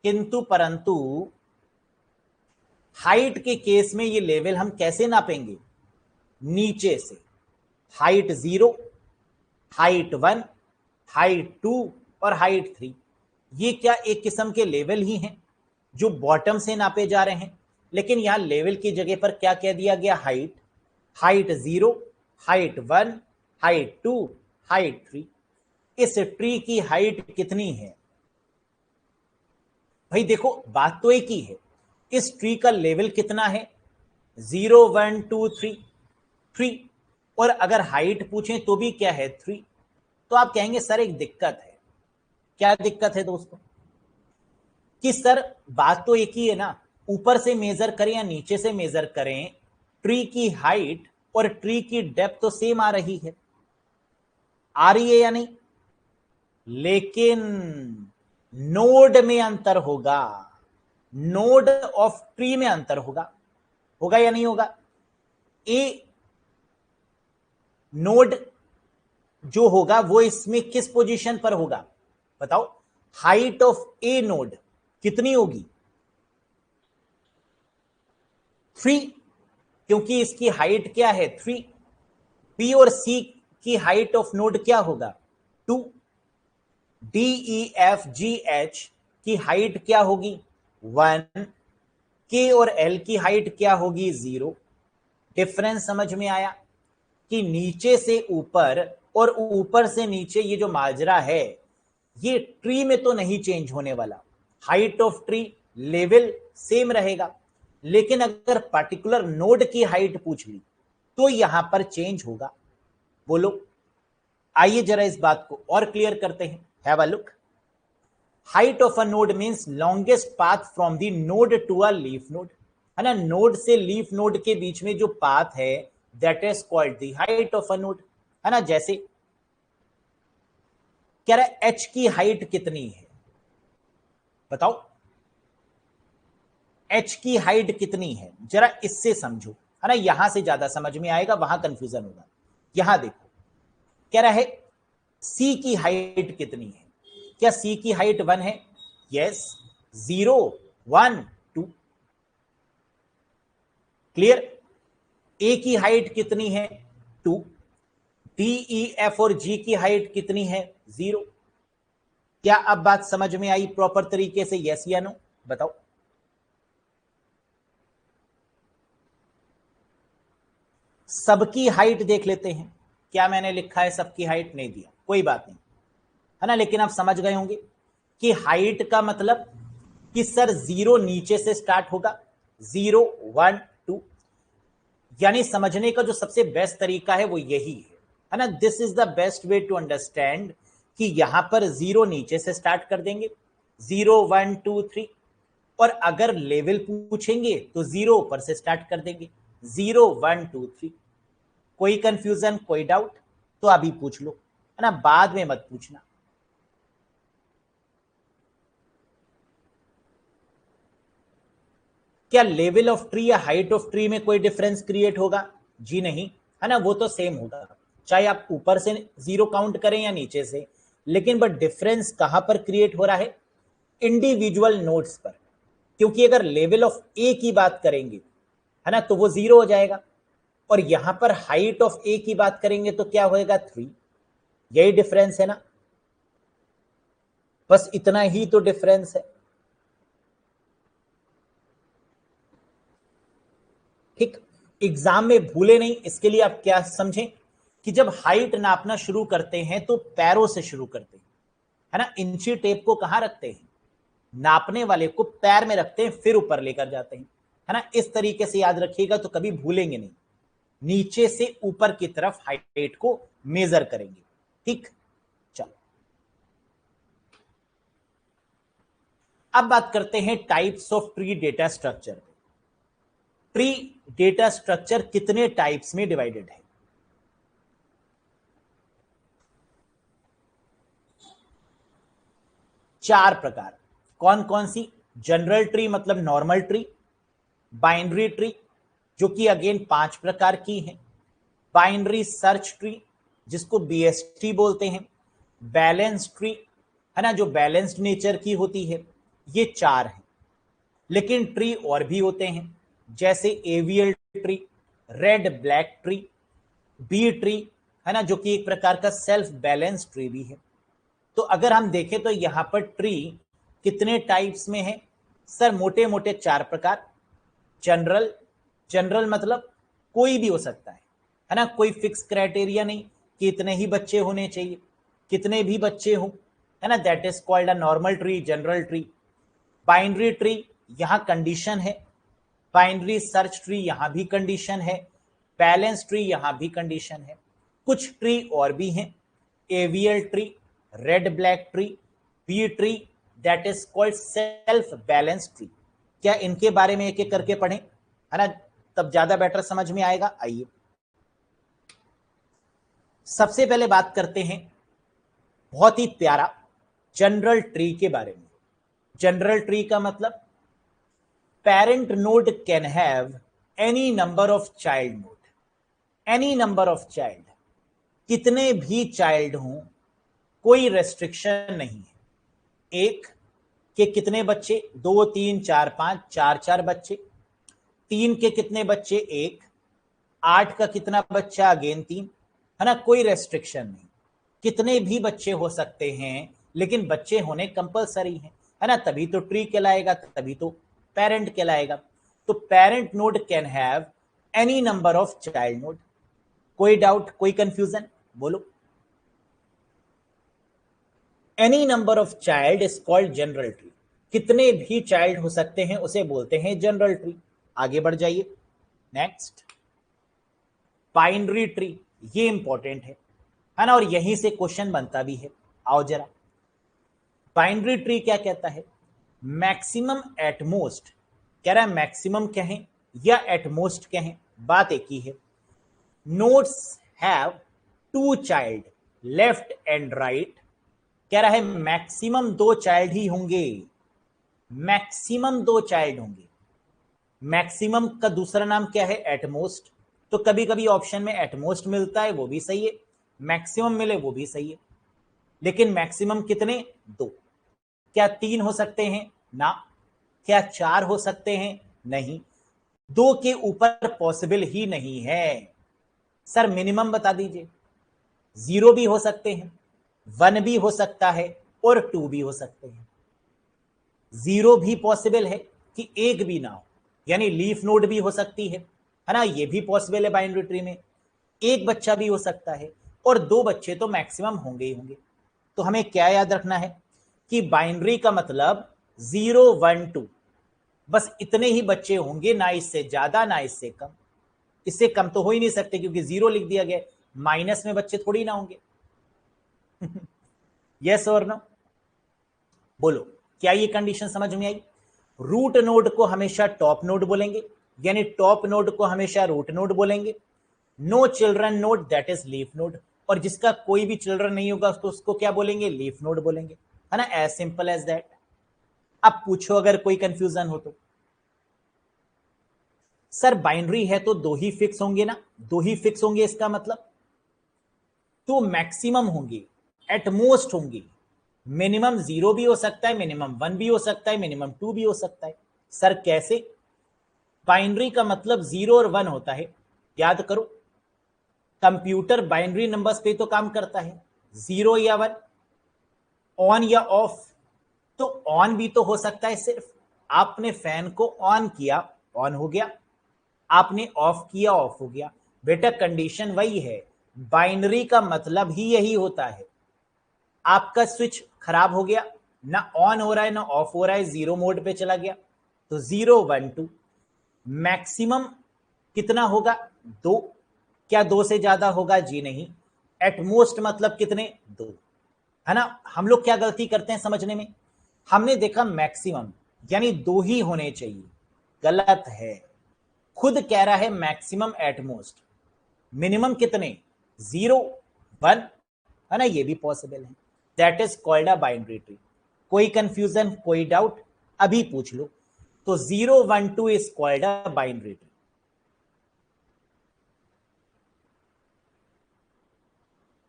किंतु परंतु हाइट के केस में ये लेवल हम कैसे नापेंगे, नीचे से। हाइट 0, हाइट 1, हाइट 2 और हाइट 3, ये क्या एक किस्म के लेवल ही हैं जो बॉटम से नापे जा रहे हैं। लेकिन यहां लेवल की जगह पर क्या कह दिया गया height, height 0, height 1, height 2, height 3। इस ट्री की हाइट कितनी है भाई, देखो बात तो एक ही है। इस ट्री का लेवल कितना है 0 1 2 3 3, और अगर हाइट पूछें तो भी क्या है 3। तो आप कहेंगे सर एक दिक्कत है। क्या दिक्कत है दोस्तों कि सर बात तो एक ही है ना, ऊपर से मेजर करें या नीचे से मेजर करें, ट्री की हाइट और ट्री की डेप्थ तो सेम आ रही है, आ रही है या नहीं। लेकिन नोड में अंतर होगा, नोड ऑफ ट्री में अंतर होगा, होगा या नहीं होगा। ए नोड जो होगा वो इसमें किस पोजीशन पर होगा बताओ। हाइट ऑफ ए नोड कितनी होगी 3, क्योंकि इसकी हाइट क्या है 3। पी और सी की हाइट ऑफ नोड क्या होगा 2। D E F G H की हाइट क्या होगी 1। के और एल की हाइट क्या होगी 0। डिफरेंस समझ में आया कि नीचे से ऊपर और ऊपर से नीचे ये जो माजरा है ये ट्री में तो नहीं चेंज होने वाला। Height of tree level same रहेगा, लेकिन अगर पर्टिकुलर नोड की हाइट पूछ ली तो यहां पर चेंज होगा। बोलो, आइए जरा इस बात को और क्लियर करते हैं। Have a look. Height of a node means longest path from the node to a leaf node है ना। नोड से लीफ नोड के बीच में जो पाथ है that is called the height of a node है ना। जैसे कह रहा है एच की हाइट कितनी है बताओ, एच की हाइट कितनी है जरा इससे समझो है ना, यहां से ज्यादा समझ में आएगा, वहां कंफ्यूजन होगा। यहां देखो कह रहा है सी की हाइट कितनी है, क्या सी की हाइट 1 है, यस 0 1 2, क्लियर। ए की हाइट कितनी है 2, डी, ई, एफ और जी की हाइट कितनी है? 0। क्या अब बात समझ में आई प्रॉपर तरीके से? यस या नो बताओ। सबकी हाइट देख लेते हैं। क्या मैंने लिखा है? सबकी हाइट नहीं दिया, कोई बात नहीं, है ना। लेकिन आप समझ गए होंगे कि हाइट का मतलब कि सर 0 नीचे से स्टार्ट होगा, 0 1 2, यानी समझने का जो सबसे बेस्ट तरीका है वो यही है ना। This is the best way to understand कि यहां पर 0 नीचे से स्टार्ट कर देंगे, 0 1 2 3, और अगर लेवल पूछेंगे तो 0 ऊपर से स्टार्ट कर देंगे, 0 1 2 3। कोई कंफ्यूजन, कोई डाउट तो अभी पूछ लो, है ना, बाद में मत पूछना। क्या लेवल ऑफ ट्री या हाइट ऑफ ट्री में कोई डिफरेंस क्रिएट होगा? जी नहीं, है ना, वो तो सेम होगा, चाहे आप ऊपर से 0 काउंट करें या नीचे से। लेकिन बट डिफरेंस कहां पर क्रिएट हो रहा है? इंडिविजुअल नोट्स पर। क्योंकि अगर लेवल ऑफ ए की बात करेंगे, है ना, तो वो 0 हो जाएगा, और यहां पर हाइट ऑफ ए की बात करेंगे तो क्या होएगा? 3। यही डिफरेंस है ना, बस इतना ही तो डिफरेंस है। ठीक, एग्जाम में भूले नहीं, इसके लिए आप क्या समझें कि जब हाइट नापना शुरू करते हैं तो पैरों से शुरू करते हैं, है ना। इंची टेप को कहां रखते हैं? नापने वाले को पैर में रखते हैं, फिर ऊपर लेकर जाते हैं, है ना। इस तरीके से याद रखिएगा तो कभी भूलेंगे नहीं। नीचे से ऊपर की तरफ हाइट को मेजर करेंगे। ठीक, चलो अब बात करते हैं types of tree data structure. Tree data structure कितने टाइप्स में डिवाइडेड है? 4 प्रकार। कौन कौन सी? जनरल ट्री मतलब नॉर्मल ट्री, बाइनरी ट्री जो कि अगेन 5 प्रकार की है, बाइनरी सर्च ट्री जिसको बीएसटी बोलते हैं, बैलेंस ट्री, है ना, जो बैलेंस्ड नेचर की होती है। ये 4 है। लेकिन ट्री और भी होते हैं, जैसे AVL tree, red black tree, B tree, है ना, जो कि एक प्रकार का सेल्फ बैलेंस ट्री भी है। तो अगर हम देखें तो यहां पर ट्री कितने टाइप्स में है? सर मोटे मोटे 4 प्रकार। जनरल, जनरल मतलब कोई भी हो सकता है ना, कोई फिक्स क्राइटेरिया नहीं कि इतने ही बच्चे होने चाहिए, कितने भी बच्चे हो, है ना, that is called a normal tree, general tree. Binary tree, यहां कंडीशन है, बाइनरी सर्च ट्री यहां भी कंडीशन है, बैलेंस ट्री यहां भी कंडीशन है। कुछ ट्री और भी हैं, AVL tree, red black tree, B tree, that is called self balance tree. क्या इनके बारे में एक एक करके पढ़ें, है ना, तब ज्यादा बेटर समझ में आएगा। आइए सबसे पहले बात करते हैं बहुत ही प्यारा जनरल ट्री के बारे में। जनरल ट्री का मतलब parent node can have any number of child node, any number of child, कितने भी चाइल्ड हों, कोई रेस्ट्रिक्शन नहीं है। एक के कितने बच्चे? 2 3 4 5, 4 4 बच्चे। 3 के कितने बच्चे? 1। 8 का कितना बच्चा? अगेन 3, है ना, कोई रेस्ट्रिक्शन नहीं, कितने भी बच्चे हो सकते हैं, लेकिन बच्चे होने कंपलसरी है ना, तभी तो ट्री कहलाएगा, तभी तो पेरेंट कहलाएगा। तो parent node can have any number of child node. कोई डाउट, कोई कंफ्यूजन? बोलो। Any number of child is called general tree. कितने भी चाइल्ड हो सकते हैं उसे बोलते हैं जनरल ट्री। आगे बढ़ जाइए, नेक्स्ट बाइनरी ट्री, ये इंपॉर्टेंट है ना, और यहीं से क्वेश्चन बनता भी है। आओ जरा, बाइनरी ट्री क्या कहता है? मैक्सिमम एटमोस्ट, कह रहा है मैक्सिमम कहें या एटमोस्ट कहें, बात एक ही है। Nodes have 2 child, left and right. कह रहा है मैक्सिमम 2 चाइल्ड ही होंगे, मैक्सिमम 2 चाइल्ड होंगे। मैक्सिमम का दूसरा नाम क्या है? एटमोस्ट। तो कभी कभी ऑप्शन में एटमोस्ट मिलता है, वो भी सही है, मैक्सिमम मिले वो भी सही है। लेकिन मैक्सिमम कितने? 2। क्या 3 हो सकते हैं? ना। क्या 4 हो सकते हैं? नहीं। 2 के ऊपर पॉसिबल ही नहीं है। सर मिनिमम बता दीजिए। 0 भी हो सकते हैं, 1 भी हो सकता है और 2 भी हो सकते हैं। 0 भी पॉसिबल है कि एक भी ना हो, यानी लीफ नोड भी हो सकती है ना, ये भी पॉसिबल है बाइनरी ट्री में। एक बच्चा भी हो सकता है और 2 बच्चे तो मैक्सिमम होंगे ही होंगे। तो हमें क्या याद रखना है कि बाइनरी का मतलब 0 1 2, बस इतने ही बच्चे होंगे, ना इससे ज्यादा ना इससे कम। इससे कम तो हो ही नहीं सकते क्योंकि 0 लिख दिया गया, माइनस में बच्चे थोड़ी ना होंगे। यस और नो बोलो, क्या ये कंडीशन समझ में आई? रूट नोड को हमेशा टॉप नोड बोलेंगे, यानी टॉप नोड को हमेशा रूट नोड बोलेंगे। No children node that is leaf node, और जिसका कोई भी चिल्ड्रन नहीं होगा तो उसको क्या बोलेंगे? लीफ नोड बोलेंगे, है ना, एज सिंपल एज दैट। अब पूछो अगर कोई कंफ्यूजन हो तो। सर बाइनरी है तो 2 ही फिक्स होंगे ना, 2 ही फिक्स होंगे इसका मतलब तो मैक्सिमम होंगे, एटमोस्ट होंगे। मिनिमम 0 भी हो सकता है, मिनिमम 1 भी हो सकता है, मिनिमम 2 भी हो सकता है। सर कैसे? बाइनरी का मतलब 0 और 1 होता है, याद करो। कंप्यूटर बाइनरी नंबर्स पे तो काम करता है, 0 या 1, ऑन या ऑफ। तो ऑन भी तो हो सकता है, सिर्फ आपने फैन को ऑन किया, ऑन हो गया, आपने ऑफ किया, ऑफ हो गया। बेटा कंडीशन वही है, बाइनरी का मतलब ही यही होता है। आपका स्विच खराब हो गया, ना ऑन हो रहा है ना ऑफ हो रहा है, 0 मोड पे चला गया, तो 0 1 2। मैक्सिमम कितना होगा? 2। क्या 2 से ज्यादा होगा? जी नहीं। एटमोस्ट मतलब कितने? 2, है ना। हम लोग क्या गलती करते हैं समझने में, हमने देखा मैक्सिमम यानी 2 ही होने चाहिए, गलत है। खुद कह रहा है मैक्सिमम एटमोस्ट, मिनिमम कितने? 0 1, है ना, ये भी पॉसिबल है। That is called a binary tree. कोई कंफ्यूजन, कोई डाउट? अभी पूछ लो। तो 0 1 2 is called a binary tree.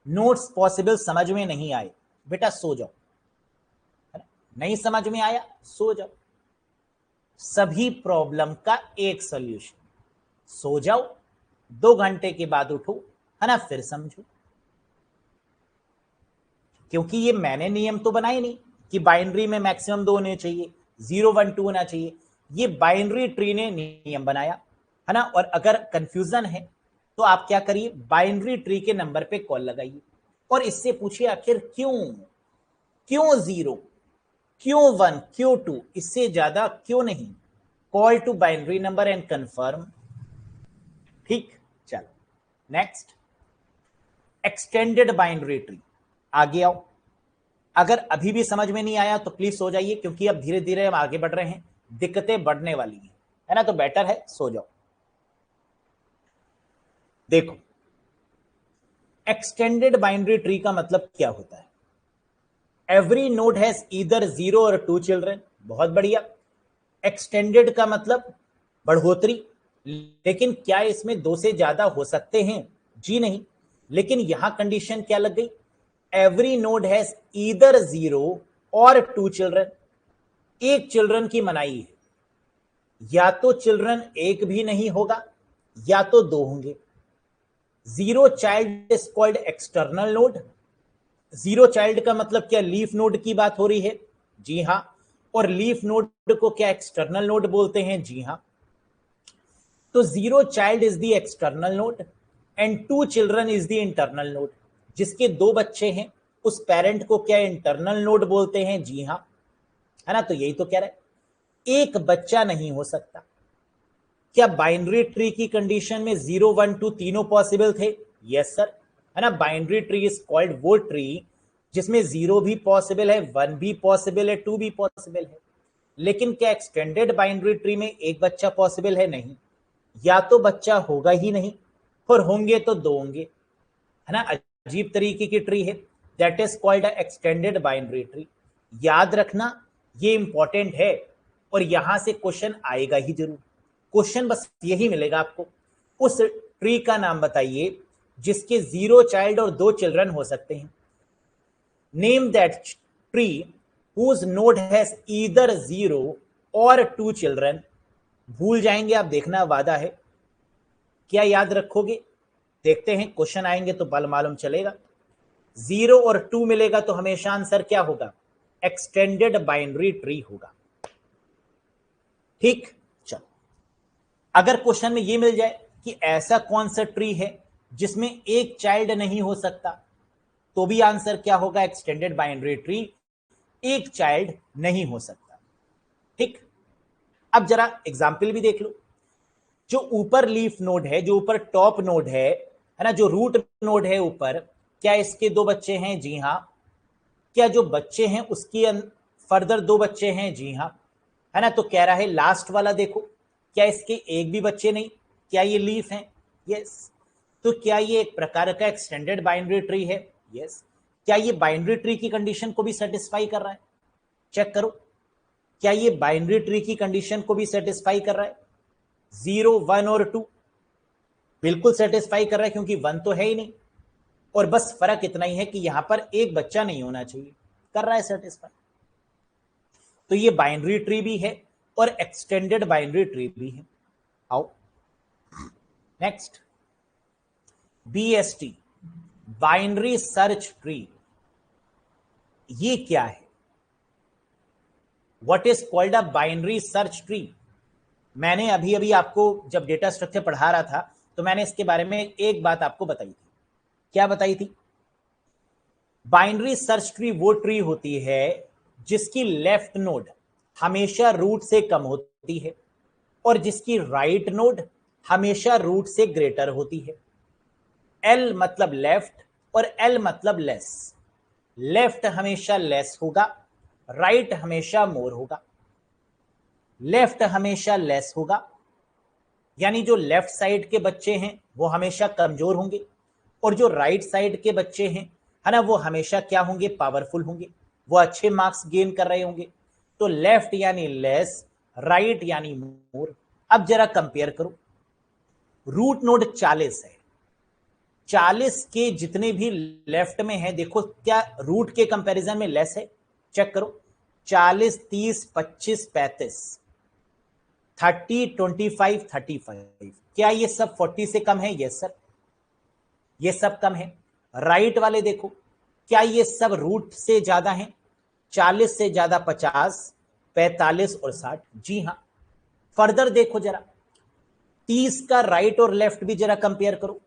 Notes possible समझ में नहीं आए, बेटा सो जाओ, है ना? नहीं समझ में आया, सो जाओ। सभी प्रॉब्लम का एक सॉल्यूशन, सो जाओ, 2 घंटे के बाद उठो, है ना, फिर समझो। क्योंकि ये मैंने नियम तो बनाए नहीं कि बाइनरी में मैक्सिमम 2 होने चाहिए, 0 1 2 होना चाहिए। ये बाइनरी ट्री ने नियम बनाया, है ना। और अगर कंफ्यूजन है तो आप क्या करिए, बाइनरी ट्री के नंबर पे कॉल लगाइए और इससे पूछिए आखिर क्यों, क्यों 0, क्यों 1, क्यों 2, इससे ज्यादा क्यों नहीं। Call to binary number and confirm. ठीक, चलो नेक्स्ट, एक्सटेंडेड बाइनरी ट्री। आगे आओ। अगर अभी भी समझ में नहीं आया तो प्लीज सो जाइए, क्योंकि अब धीरे धीरे हम आगे बढ़ रहे हैं, दिक्कतें बढ़ने वाली हैं, है ना, तो बेटर है सो जाओ। देखो, एक्सटेंडेड बाइनरी ट्री का मतलब क्या होता है? एवरी नोड हैज ईदर 0 और 2 चिल्ड्रन। बहुत बढ़िया। एक्सटेंडेड का मतलब बढ़ोतरी, लेकिन क्या इसमें 2 से ज्यादा हो सकते हैं? जी नहीं। लेकिन यहां कंडीशन क्या लग गई? एवरी नोड हैज ईदर 0 और 2 चिल्ड्रन। एक चिल्ड्रन की मनाई है, या तो चिल्ड्रन एक भी नहीं होगा या तो 2 होंगे। 0 child is called external node. 0 child का मतलब क्या लीफ नोड की बात हो रही है? जी हां। और लीफ नोड को क्या एक्सटर्नल नोड बोलते हैं? जी हां। तो 0 child is the external node and 2 children is the internal node. जिसके 2 बच्चे हैं उस पेरेंट को क्या इंटरनल नोड बोलते हैं? जी हां, है ना। तो यही तो कह रहा है, एक बच्चा नहीं हो सकता। क्या बाइनरी ट्री की कंडीशन में 0 1 2 तीनों पॉसिबल थे? यस सर, है ना। बाइनरी ट्री इज कॉल्ड वो ट्री जिसमें 0 भी पॉसिबल है, 1 भी पॉसिबल है, 2 भी पॉसिबल है। लेकिन क्या एक्सटेंडेड बाइनरी ट्री में एक बच्चा पॉसिबल है? नहीं। या तो बच्चा होगा ही नहीं, और होंगे तो 2 होंगे, है ना। अजीब तरीके की ट्री है, that is called extended binary tree. याद रखना, ये इंपॉर्टेंट है और यहां से क्वेश्चन आएगा ही जरूर। क्वेश्चन बस यही मिलेगा आपको, उस ट्री का नाम बताइए जिसके 0 चाइल्ड और 2 चिल्ड्रन हो सकते हैं। Name that tree whose node has either 0 और 2 चिल्ड्रन। भूल जाएंगे आप, देखना वादा है। क्या याद रखोगे? देखते हैं, क्वेश्चन आएंगे तो बल मालूम चलेगा। 0 और 2 मिलेगा तो हमेशा आंसर क्या होगा, एक्सटेंडेड बाइनरी ट्री होगा। ठीक, चलो अगर क्वेश्चन में ये मिल जाए कि ऐसा कौन सा ट्री है जिसमें एक चाइल्ड नहीं हो सकता, तो भी आंसर क्या होगा, एक्सटेंडेड बाइनरी ट्री, एक चाइल्ड नहीं हो सकता। ठीक, अब जरा एग्जाम्पल भी देख लो। जो ऊपर लीफ नोड है, जो ऊपर टॉप नोड है ना, जो रूट नोड है ऊपर, क्या इसके दो बच्चे हैं? जी हां। क्या जो बच्चे हैं उसके फर्दर दो बच्चे हैं? जी हां, है ना। तो कह रहा है लास्ट वाला देखो, क्या इसके एक भी बच्चे नहीं? क्या ये लीफ है? यस। तो क्या ये एक प्रकार का एक्सटेंडेड बाइनरी ट्री है? यस। क्या ये बाइनरी ट्री की कंडीशन को भी सेटिस्फाई कर रहा है? चेक करो, क्या ये बाइनरी ट्री की कंडीशन को भी सेटिस्फाई कर रहा है? 0, 1 और 2 बिल्कुल सेटिस्फाई कर रहा है, क्योंकि 1 तो है ही नहीं, और बस फर्क इतना ही है कि यहां पर एक बच्चा नहीं होना चाहिए, कर रहा है सेटिस्फाई। तो ये बाइनरी ट्री भी है और एक्सटेंडेड बाइनरी ट्री भी है। आओ next, BST, binary search tree, ये क्या है? What is called a binary search tree? मैंने अभी अभी आपको जब डेटा स्ट्रक्चर पढ़ा रहा था तो मैंने इसके बारे में एक बात आपको बताई थी। क्या बताई थी? बाइनरी सर्च ट्री वो ट्री होती है जिसकी लेफ्ट नोड हमेशा रूट से कम होती है और जिसकी राइट नोड हमेशा रूट से ग्रेटर होती है। L मतलब लेफ्ट और L मतलब लेस। लेफ्ट हमेशा लेस होगा, राइट हमेशा मोर होगा। लेफ्ट हमेशा लेस होगा, यानी जो लेफ्ट साइड के बच्चे हैं वो हमेशा कमजोर होंगे, और जो राइट साइड के बच्चे हैं, है ना, वो हमेशा क्या होंगे, पावरफुल होंगे, वो अच्छे मार्क्स गेन कर रहे होंगे। तो लेफ्ट यानी लेस, राइट यानी मोर। अब जरा कंपेयर करो, रूट नोड 40 है, 40 के जितने भी लेफ्ट में है, देखो क्या रूट के कंपैरिजन में लेस है? चेक करो, 40, 30, 25, 35, 30, 25, 35, क्या ये सब 40 से कम है? यस सर, ये सब कम है। राइट वाले देखो, क्या ये सब रूट से ज्यादा हैं? 40 से ज्यादा 50, 45 और 60। जी हां। फर्दर देखो जरा, 30 का राइट और लेफ्ट भी जरा कंपेयर करो,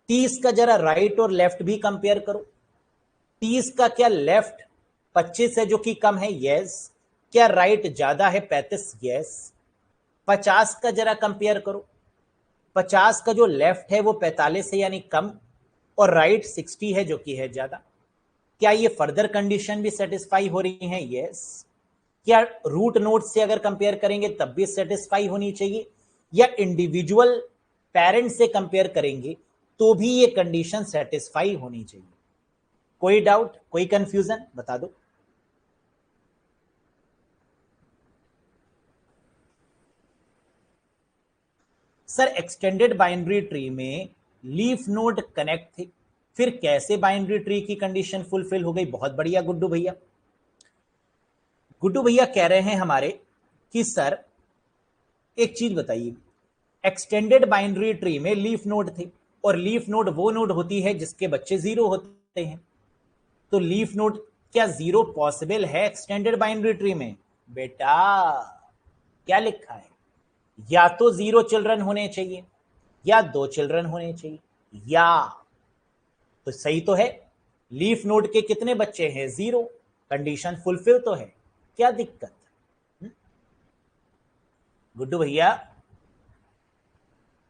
30 का जरा राइट और लेफ्ट भी कंपेयर करो। 30 का क्या लेफ्ट 25 है जो कि कम है? यस। क्या राइट ज्यादा है? 35। यस। 50 का जरा कंपेयर करो, 50 का जो लेफ्ट है वो 45 है यानी कम, और राइट 60 है जो कि है ज्यादा। क्या ये फर्दर कंडीशन भी सेटिस्फाई हो रही है? यस। क्या रूट नोड से अगर कंपेयर करेंगे तब भी सेटिस्फाई होनी चाहिए, या इंडिविजुअल पेरेंट से कंपेयर करेंगे तो भी ये कंडीशन सेटिस्फाई होनी चाहिए? कोई डाउट, कोई कंफ्यूजन, बता दो। सर एक्सटेंडेड बाइनरी ट्री में लीफ नोड कनेक्ट थे, फिर कैसे बाइनरी ट्री की कंडीशन फुलफिल हो गई? बहुत बढ़िया गुड्डू भैया। गुड्डू भैया कह रहे हैं हमारे कि सर एक चीज बताइए, एक्सटेंडेड बाइनरी ट्री में लीफ नोड थे, और लीफ नोड वो नोड होती है जिसके बच्चे 0 होते हैं, तो लीफ नोड क्या 0 पॉसिबल है एक्सटेंडेड बाइनरी ट्री में? बेटा क्या लिखा है, या तो 0 चिल्ड्रन होने चाहिए या 2 चिल्ड्रन होने चाहिए, या तो सही तो है। लीफ नोड के कितने बच्चे हैं? 0। कंडीशन फुलफिल तो है, क्या दिक्कत? गुड्डू भैया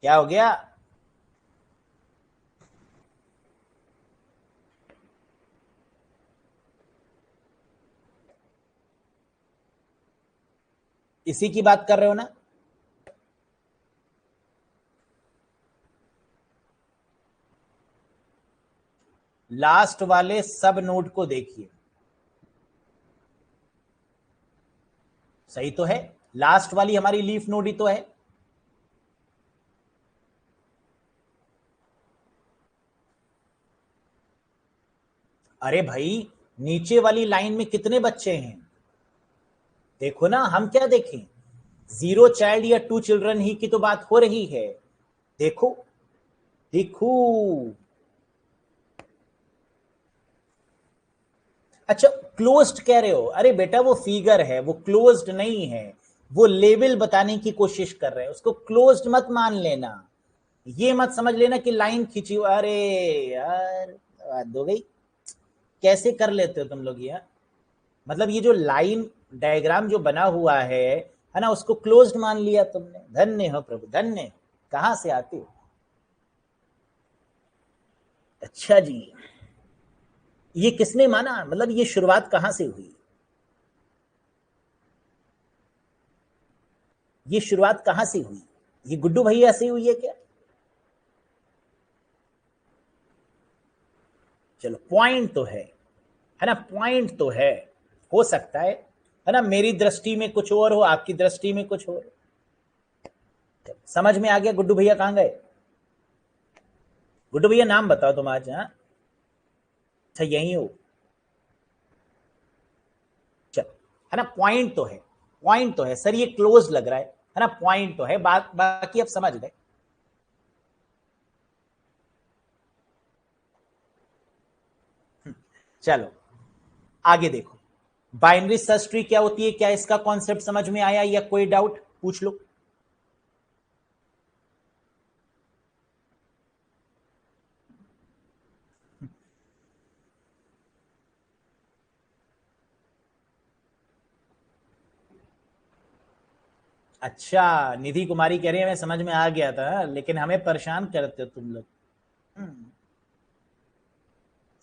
क्या हो गया? इसी की बात कर रहे हो ना? लास्ट वाले सब नोड को देखिए, सही तो है, लास्ट वाली हमारी लीफ नोड ही तो है। अरे भाई, नीचे वाली लाइन में कितने बच्चे हैं देखो ना, हम क्या देखें, 0 चाइल्ड या 2 चिल्ड्रन ही की तो बात हो रही है। देखो देखो, अच्छा क्लोज्ड कह रहे हो, अरे बेटा वो फिगर है, वो क्लोज्ड नहीं है, वो लेवल बताने की कोशिश कर रहे हैं, उसको क्लोज्ड मत मान लेना। ये मत समझ लेना कि लाइन खींची हुई, अरे यार बात हो गई, कैसे कर लेते हो तुम लोग ये। मतलब ये जो लाइन डायग्राम जो बना हुआ है ना, उसको क्लोज्ड मान लिया तुमने। धन्य हो प्रभु, धन्य हो। कहां से आते हो? अच्छा जी, ये किसने माना, मतलब ये शुरुआत कहां से हुई? ये शुरुआत कहां से हुई? ये गुड्डू भैया से हुई है क्या? चलो पॉइंट तो है ना, पॉइंट तो है। हो सकता है ना, मेरी दृष्टि में कुछ और हो, आपकी दृष्टि में कुछ और। समझ में आ गया? गुड्डू भैया कहां गए? गुड्डू भैया नाम बताओ तुम आज। हाँ अच्छा यही हो। चलो, है ना, पॉइंट तो है, पॉइंट तो है सर, ये क्लोज लग रहा है ना, पॉइंट तो है, बात बाकी अब समझ गए। चलो आगे देखो, बाइनरी सर्च ट्री क्या होती है, क्या इसका कॉन्सेप्ट समझ में आया या कोई डाउट पूछ लो। अच्छा, निधि कुमारी कह रही है मैं समझ में आ गया था, लेकिन हमें परेशान करते हो तुम लोग। हम्म,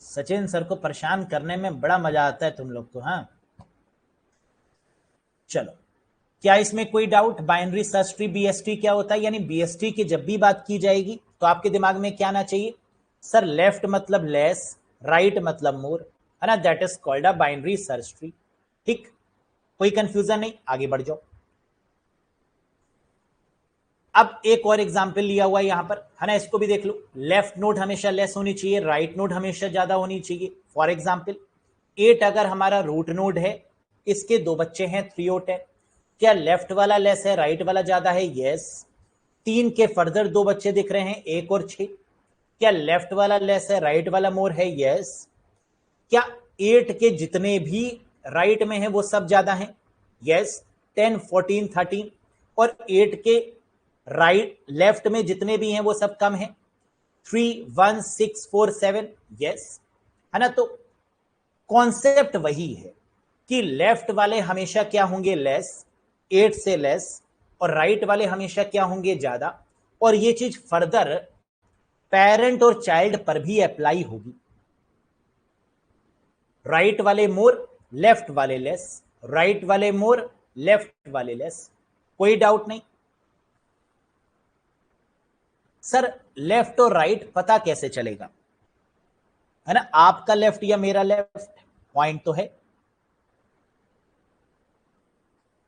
सचिन सर को परेशान करने में बड़ा मजा आता है तुम लोग को। हाँ चलो, क्या इसमें कोई doubt? Binary search tree BST क्या होता है, यानी बीएसटी की जब भी बात की जाएगी तो आपके दिमाग में क्या आना चाहिए? सर लेफ्ट मतलब लेस, राइट मतलब मोर, है ना, that is called a binary search tree. ठीक, कोई कंफ्यूजन नहीं, आगे बढ़ जाओ। अब एक और एग्जाम्पल लिया हुआ है यहां पर, है ना, इसको भी देख लो। लेफ्ट नोड हमेशा लेस होनी चाहिए, राइट नोड हमेशा ज्यादा होनी चाहिए। फॉर एग्जाम्पल 8 अगर हमारा रूट नोड है, इसके दो बच्चे हैं 3 और 10, क्या लेफ्ट वाला लेस है, राइट वाला ज्यादा है? यस। 3 के फर्दर दो बच्चे दिख रहे हैं, 1 और 6, क्या लेफ्ट वाला लेस है, राइट वाला मोर है? यस। क्या 8 के जितने भी राइट में है वो सब ज्यादा हैं? यस। 10 14 13, और 8 के राइट लेफ्ट में जितने भी हैं वो सब कम हैं? 3 1 6 4 7, यस, है ना। तो कॉन्सेप्ट वही है कि लेफ्ट वाले हमेशा क्या होंगे? लेस, 8 से लेस, और राइट वाले हमेशा क्या होंगे? ज्यादा। और ये चीज फर्दर पेरेंट और चाइल्ड पर भी अप्लाई होगी। राइट वाले मोर, लेफ्ट वाले लेस, राइट वाले मोर, लेफ्ट वाले लेस। कोई डाउट नहीं। सर लेफ्ट और राइट पता कैसे चलेगा, है ना, आपका लेफ्ट या मेरा लेफ्ट? पॉइंट तो है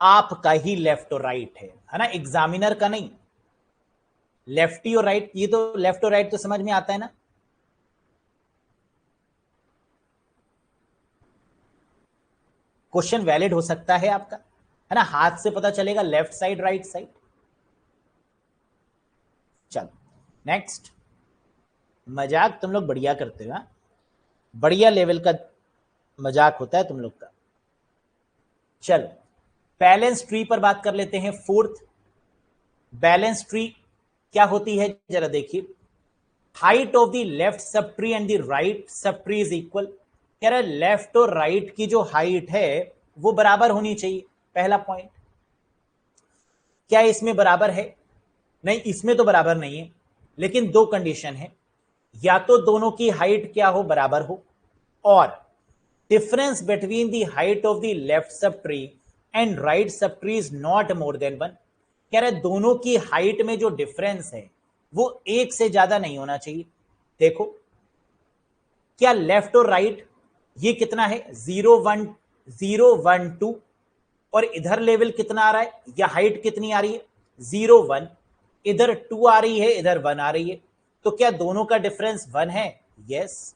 आपका ही लेफ्ट और राइट है ना, एग्जामिनर का नहीं। लेफ्टी और राइट, ये तो लेफ्ट और राइट तो समझ में आता है ना। क्वेश्चन वैलिड हो सकता है आपका, है ना, हाथ से पता चलेगा लेफ्ट साइड राइट साइड। चलो नेक्स्ट। मजाक तुम लोग बढ़िया करते हो, हाँ? बढ़िया लेवल का मजाक होता है तुम लोग का। चलो बैलेंस ट्री पर बात कर लेते हैं, फोर्थ। बैलेंस ट्री क्या होती है जरा देखिए। Height of the left sub tree and the right sub tree is equal. कह रहा है लेफ्ट और राइट की जो हाइट है वो बराबर होनी चाहिए, पहला पॉइंट। क्या इसमें बराबर है? नहीं, इसमें तो बराबर नहीं है, लेकिन दो कंडीशन है। या तो दोनों की हाइट क्या हो? बराबर हो, और difference between the height of the left sub tree and right sub tree is not more than 1। कह रहे दोनों की हाइट में जो डिफरेंस है वो एक से ज्यादा नहीं होना चाहिए। देखो, क्या लेफ्ट और राइट ये कितना है? 0 1 और इधर लेवल कितना आ रहा है, या हाइट कितनी आ रही है? 0 1, इधर 2 आ रही है, इधर 1 आ रही है। तो क्या दोनों का डिफरेंस 1 है? यस।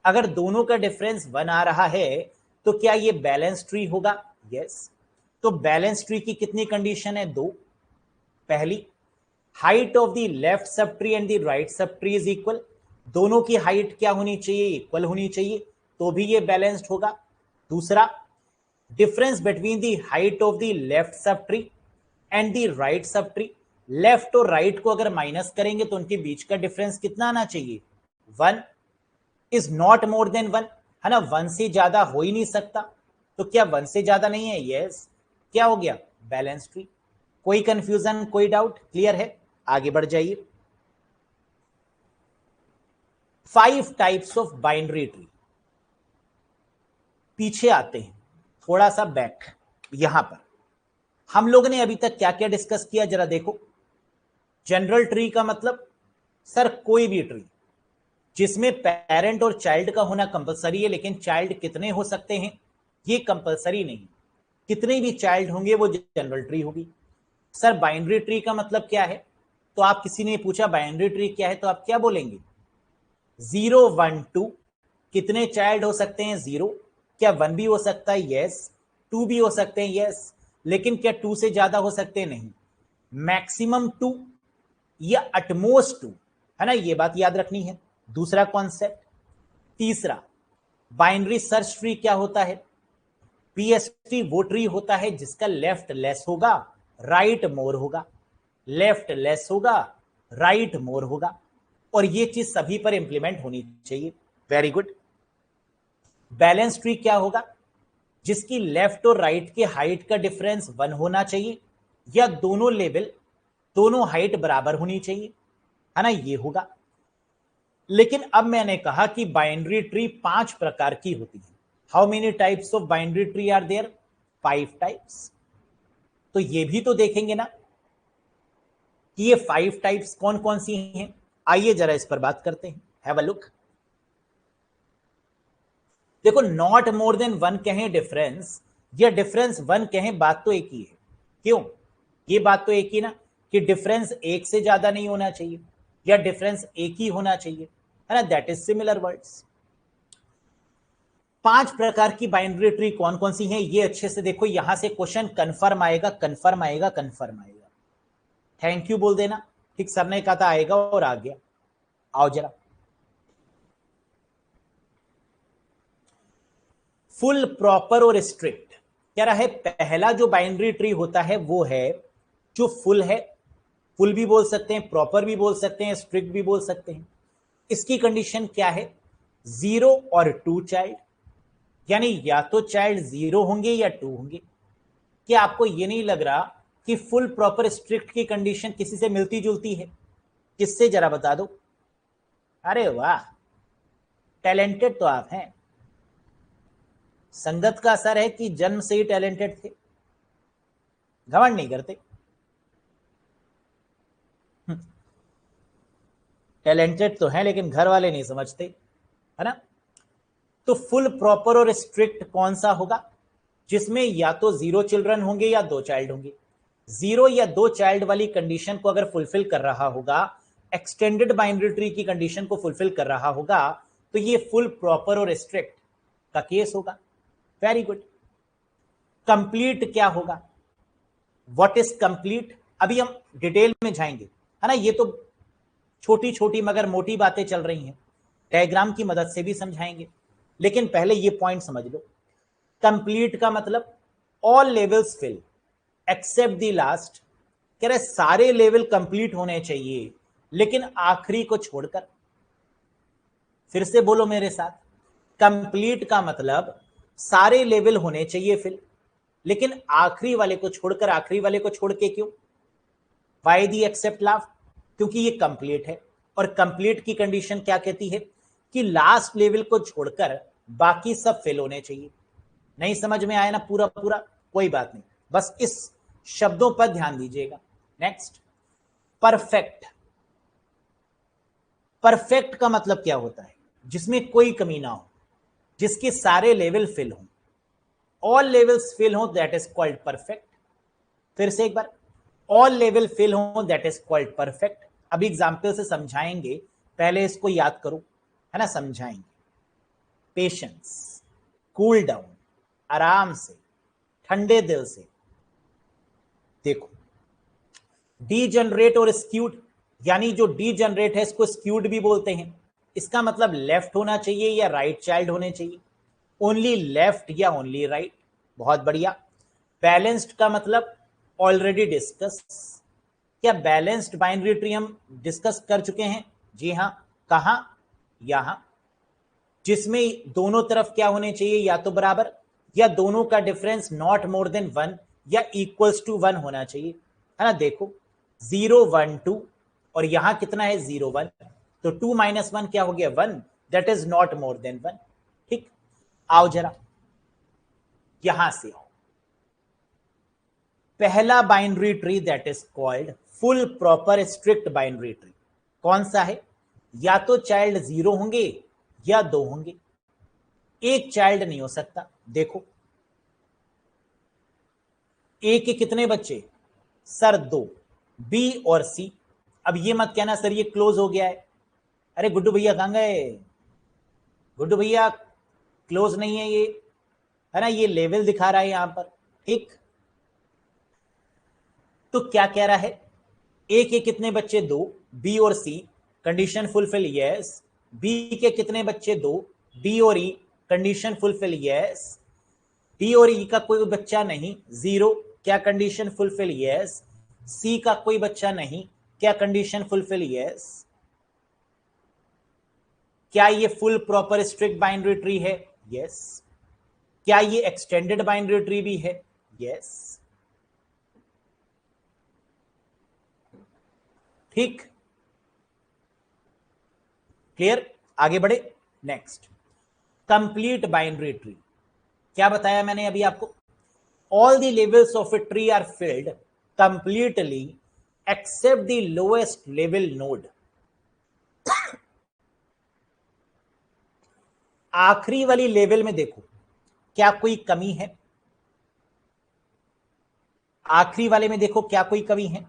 अगर दोनों का डिफरेंस 1 आ रहा है तो क्या ये बैलेंस ट्री होगा? यस। तो बैलेंस ट्री की कितनी कंडीशन है? दो। पहली, height of the left sub tree and the right sub tree is equal. दोनों की हाइट क्या होनी चाहिए? इक्वल होनी चाहिए, तो भी ये बैलेंस्ड होगा। दूसरा, difference between the height of the left sub tree and the right sub tree. Left और राइट को अगर माइनस करेंगे तो उनके बीच का डिफरेंस कितना आना चाहिए? 1 इज नॉट मोर देन 1, है ना, 1 से ज्यादा हो ही नहीं सकता। तो क्या 1 से ज्यादा नहीं है? यस। क्या हो गया? Balance tree. कोई कंफ्यूजन, कोई डाउट? क्लियर है? आगे बढ़ जाइए। 5 टाइप्स ऑफ बाइनरी ट्री। पीछे आते हैं, थोड़ा सा बैक। यहां पर हम लोगों ने अभी तक क्या क्या डिस्कस किया, जरा देखो। जनरल ट्री का मतलब, सर कोई भी ट्री जिसमें पेरेंट और चाइल्ड का होना कंपलसरी है, लेकिन चाइल्ड कितने हो सकते हैं ये कंपलसरी नहीं। कितने भी चाइल्ड होंगे वो जनरल ट्री होगी। सर बाइनरी ट्री का मतलब क्या है? तो आप, किसी ने पूछा बाइनरी ट्री क्या है, तो आप क्या बोलेंगे? 0 1 2। कितने चाइल्ड हो सकते हैं? 0। क्या 1 भी हो सकता है? यस। 2 भी हो सकते हैं? यस। लेकिन क्या 2 से ज्यादा हो सकते हैं? नहीं। मैक्सिमम 2 या अटमोस्ट 2, है ना, ये बात याद रखनी है। दूसरा कॉन्सेप्ट। तीसरा, बाइनरी सर्च ट्री क्या होता है? पीएसटी वो ट्री होता है जिसका लेफ्ट लेस होगा, राइट मोर होगा। लेफ्ट लेस होगा, राइट मोर होगा, और ये चीज सभी पर इंप्लीमेंट होनी चाहिए। Very good. बैलेंस ट्री क्या होगा? जिसकी लेफ्ट और राइट के हाइट का डिफरेंस 1 होना चाहिए, या दोनों लेवल, दोनों हाइट बराबर होनी चाहिए, है ना, ये होगा। लेकिन अब मैंने कहा कि बाइनरी ट्री 5 प्रकार की होती है। How many types of binary tree are there? 5 types. तो ये भी तो देखेंगे ना कि ये 5 टाइप्स कौन कौन सी हैं। आइए जरा इस पर बात करते हैं। Have a look. देखो, नॉट मोर देन 1 कहें डिफरेंस, या डिफरेंस 1 कहें, बात तो एक ही है। क्यों? ये बात तो एक ही ना, कि डिफरेंस 1 से ज्यादा नहीं होना चाहिए, या डिफरेंस एक ही होना चाहिए, है ना, दैट इज सिमिलर वर्ड्स। 5 प्रकार की बाइनरी ट्री कौन कौन सी हैं ये अच्छे से देखो। यहां से क्वेश्चन कन्फर्म आएगा, कन्फर्म आएगा, कन्फर्म आएगा। थैंक यू बोल देना। ठीक, सर ने कहा था आएगा और आ गया। आओ जरा। फुल, प्रॉपर और स्ट्रिक्ट। कह रहा है पहला जो बाइनरी ट्री होता है वो है जो फुल है। फुल भी बोल सकते हैं, प्रॉपर भी बोल सकते हैं, स्ट्रिक्ट भी बोल सकते हैं। इसकी कंडीशन क्या है? 0 और 2 चाइल्ड, यानी या तो चाइल्ड 0 होंगे या 2 होंगे। क्या आपको ये नहीं लग रहा कि फुल, प्रॉपर, स्ट्रिक्ट की कंडीशन किसी से मिलती जुलती है? किससे, जरा बता दो। अरे वाह, टैलेंटेड तो आप हैं। संगत का असर है कि जन्म से ही टैलेंटेड थे? घमंड नहीं करते। टैलेंटेड तो हैं लेकिन घर वाले नहीं समझते, है ना। तो फुल, प्रॉपर और स्ट्रिक्ट कौन सा होगा? जिसमें या तो 0 चिल्ड्रन होंगे या 2 चाइल्ड होंगे। 0 या 2 चाइल्ड वाली कंडीशन को अगर फुलफिल कर रहा होगा, एक्सटेंडेड बाइनरी ट्री की कंडीशन को फुलफिल कर रहा होगा, तो ये फुल, प्रॉपर और स्ट्रिक्ट का केस होगा। Very good. कंप्लीट क्या होगा? What is complete? अभी हम डिटेल में जाएंगे, है ना। ये तो छोटी छोटी मगर मोटी बातें चल रही हैं, डायग्राम की मदद से भी समझाएंगे, लेकिन पहले ये पॉइंट समझ लो। कंप्लीट का मतलब all levels fill except the last. कह रहे सारे लेवल कंप्लीट होने चाहिए लेकिन आखिरी को छोड़कर। फिर से बोलो मेरे साथ। कंप्लीट का मतलब सारे लेवल होने चाहिए फिल, लेकिन आखिरी वाले को छोड़कर। आखिरी वाले को छोड़ के क्यों? वाई दी एक्सेप्ट लास्ट? क्योंकि ये कंप्लीट है, और कंप्लीट की कंडीशन क्या कहती है कि लास्ट लेवल को छोड़कर बाकी सब फेल होने चाहिए। नहीं समझ में आया ना पूरा पूरा? कोई बात नहीं, बस इस शब्दों पर ध्यान दीजिएगा। Next, perfect. परफेक्ट का मतलब क्या होता है? जिसमें कोई कमी ना हो, जिसके सारे लेवल फिल हों, ऑल लेवल्स फिल हो, दैट इज कॉल्ड परफेक्ट। फिर से एक बार, ऑल लेवल फिल हो दैट इज कॉल्ड परफेक्ट। अभी एग्जाम्पल से समझाएंगे, पहले इसको याद करो, है ना, समझाएंगे। पेशेंस, कूल डाउन, आराम से, ठंडे दिल से। देखो, डीजनरेट और स्क्यूड, यानी जो डीजनरेट है इसको स्क्यूड भी बोलते हैं। इसका मतलब लेफ्ट होना चाहिए या राइट चाइल्ड होने चाहिए। ओनली लेफ्ट या ओनली राइट, बहुत बढ़िया। बैलेंस्ड का मतलब ऑलरेडी डिस्कस, क्या बैलेंस्ड बाइनरी ट्री हम डिस्कस कर चुके हैं? जी हाँ। कहां? यहां, जिसमें दोनों तरफ क्या होने चाहिए, या तो बराबर या दोनों का डिफरेंस नॉट मोर देन 1 या इक्वल्स टू 1 होना चाहिए, है ना। देखो 0 1 2 और यहां कितना है 0 1, तो 2 - 1 क्या हो गया 1, that is not more than 1। ठीक, आओ जरा यहां से आओ। पहला binary tree that is called full proper strict binary tree कौन सा है? या तो चाइल्ड 0 होंगे या 2 होंगे, एक चाइल्ड नहीं हो सकता। देखो ए के कितने बच्चे सर? 2। बी और सी, अब ये मत कहना सर ये क्लोज हो गया है। अरे गुड्डू भैया कहां गए? गुड्डू भैया क्लोज नहीं है ये, है ना, ये लेवल दिखा रहा है यहां पर। ठीक, तो क्या कह रहा है? ए के कितने बच्चे? 2। बी और सी, कंडीशन फुलफिल यस। बी के कितने बच्चे? 2। डी और ई, कंडीशन फुलफिल यस। डी और ई का कोई बच्चा नहीं, 0, क्या कंडीशन फुलफिल यस। सी का कोई बच्चा नहीं, क्या कंडीशन फुलफिल यस। क्या ये full proper strict binary tree है? यस। क्या ये एक्सटेंडेड बाइनरी ट्री भी है? यस। ठीक, क्लियर, आगे बढ़े। Next, complete binary tree. क्या बताया मैंने अभी आपको? All the levels of a tree are filled completely except the lowest level node. आखिरी वाली लेवल में देखो क्या कोई कमी है? आखिरी वाले में देखो क्या कोई कमी है?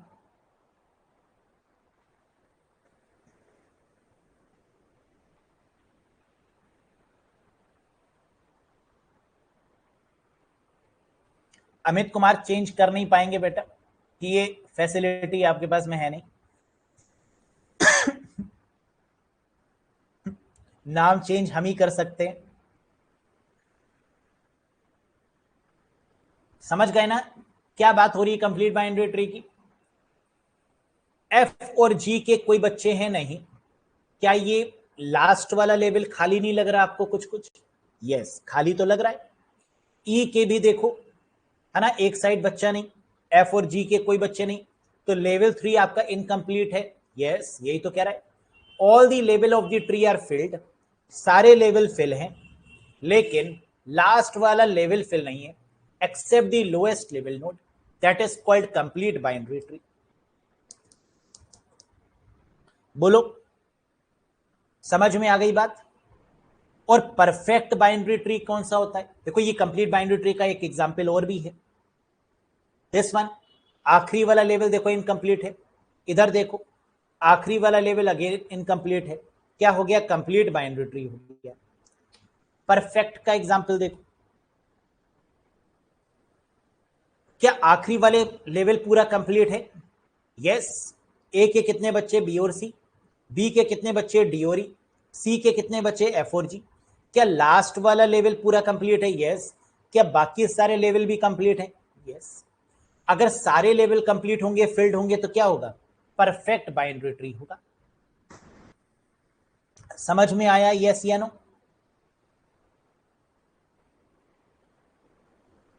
अमित कुमार चेंज कर नहीं पाएंगे बेटा, कि ये फैसिलिटी आपके पास में है नहीं। नाम चेंज हम ही कर सकते हैं, समझ गए ना क्या बात हो रही है कंप्लीट बाइनरी ट्री की? एफ और जी के कोई बच्चे हैं नहीं, क्या ये लास्ट वाला लेवल खाली नहीं लग रहा आपको? कुछ कुछ यस, खाली तो लग रहा है। ई के भी देखो, है ना, एक साइड बच्चा नहीं, एफ और जी के कोई बच्चे नहीं, तो लेवल 3 आपका इनकम्प्लीट है। यस, यही तो कह रहा है। All the level of the tree are filled, सारे लेवल फिल हैं, लेकिन लास्ट वाला लेवल फिल नहीं है, except the lowest level node, that is called complete binary tree. बोलो, समझ में आ गई बात? और परफेक्ट बाइनरी ट्री कौन सा होता है? देखो ये कंप्लीट बाइनरी ट्री का एक एग्जांपल और भी है, दिस वन। आखिरी वाला लेवल देखो इनकम्प्लीट है, इधर देखो आखिरी वाला लेवल अगेन इनकम्प्लीट है, क्या हो गया? कंप्लीट बाइनरी ट्री हो गया। परफेक्ट का एग्जांपल देखो, क्या आखिरी वाले लेवल पूरा कंप्लीट है? यस। ए के कितने बच्चे? बी और सी। बी के कितने बच्चे? डी और ई। सी के कितने बच्चे? एफ और जी। क्या लास्ट वाला लेवल पूरा कंप्लीट है? यस। क्या बाकी सारे लेवल भी कंप्लीट है? यस। अगर सारे लेवल कंप्लीट होंगे, फिल्ड होंगे, तो क्या होगा? परफेक्ट बाइनरी ट्री होगा। समझ में आया यस या नो?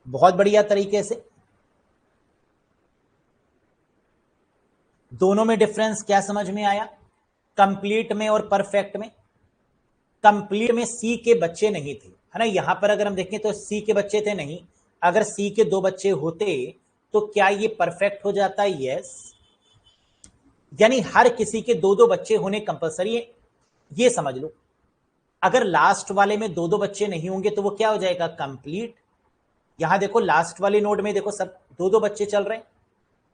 बहुत बढ़िया तरीके से। दोनों में डिफरेंस क्या समझ में आया? कंप्लीट में और परफेक्ट में। कंप्लीट में सी के बच्चे नहीं थे, है ना, यहां पर अगर हम देखें तो सी के बच्चे थे नहीं। अगर सी के 2 बच्चे होते तो क्या ये परफेक्ट हो जाता? यस। यानी हर किसी के 2-2 बच्चे होने कंपलसरी है, ये समझ लो। अगर लास्ट वाले में 2-2 बच्चे नहीं होंगे तो वो क्या हो जाएगा? कंप्लीट। यहां देखो लास्ट वाले नोड में देखो सब 2-2 बच्चे चल रहे हैं,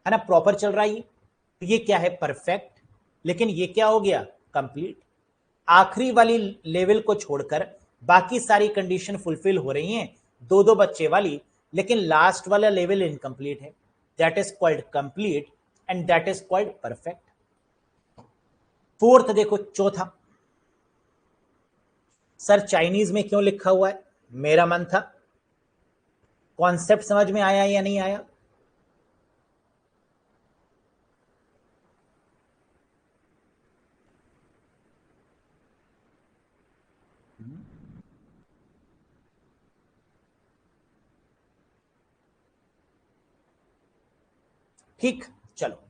है ना, प्रॉपर चल रहा है ये, तो ये क्या है? परफेक्ट। लेकिन ये क्या हो गया? कंप्लीट। आखिरी वाली लेवल को छोड़कर बाकी सारी कंडीशन फुलफिल हो रही हैं, 2-2 बच्चे वाली, लेकिन लास्ट वाला लेवल इनकम्प्लीट है, that is called complete and that is called perfect. Fourth देखो, चौथा। सर चाइनीज में क्यों लिखा हुआ है? मेरा मन था। कॉन्सेप्ट समझ में आया या नहीं आया? ठीक, चलो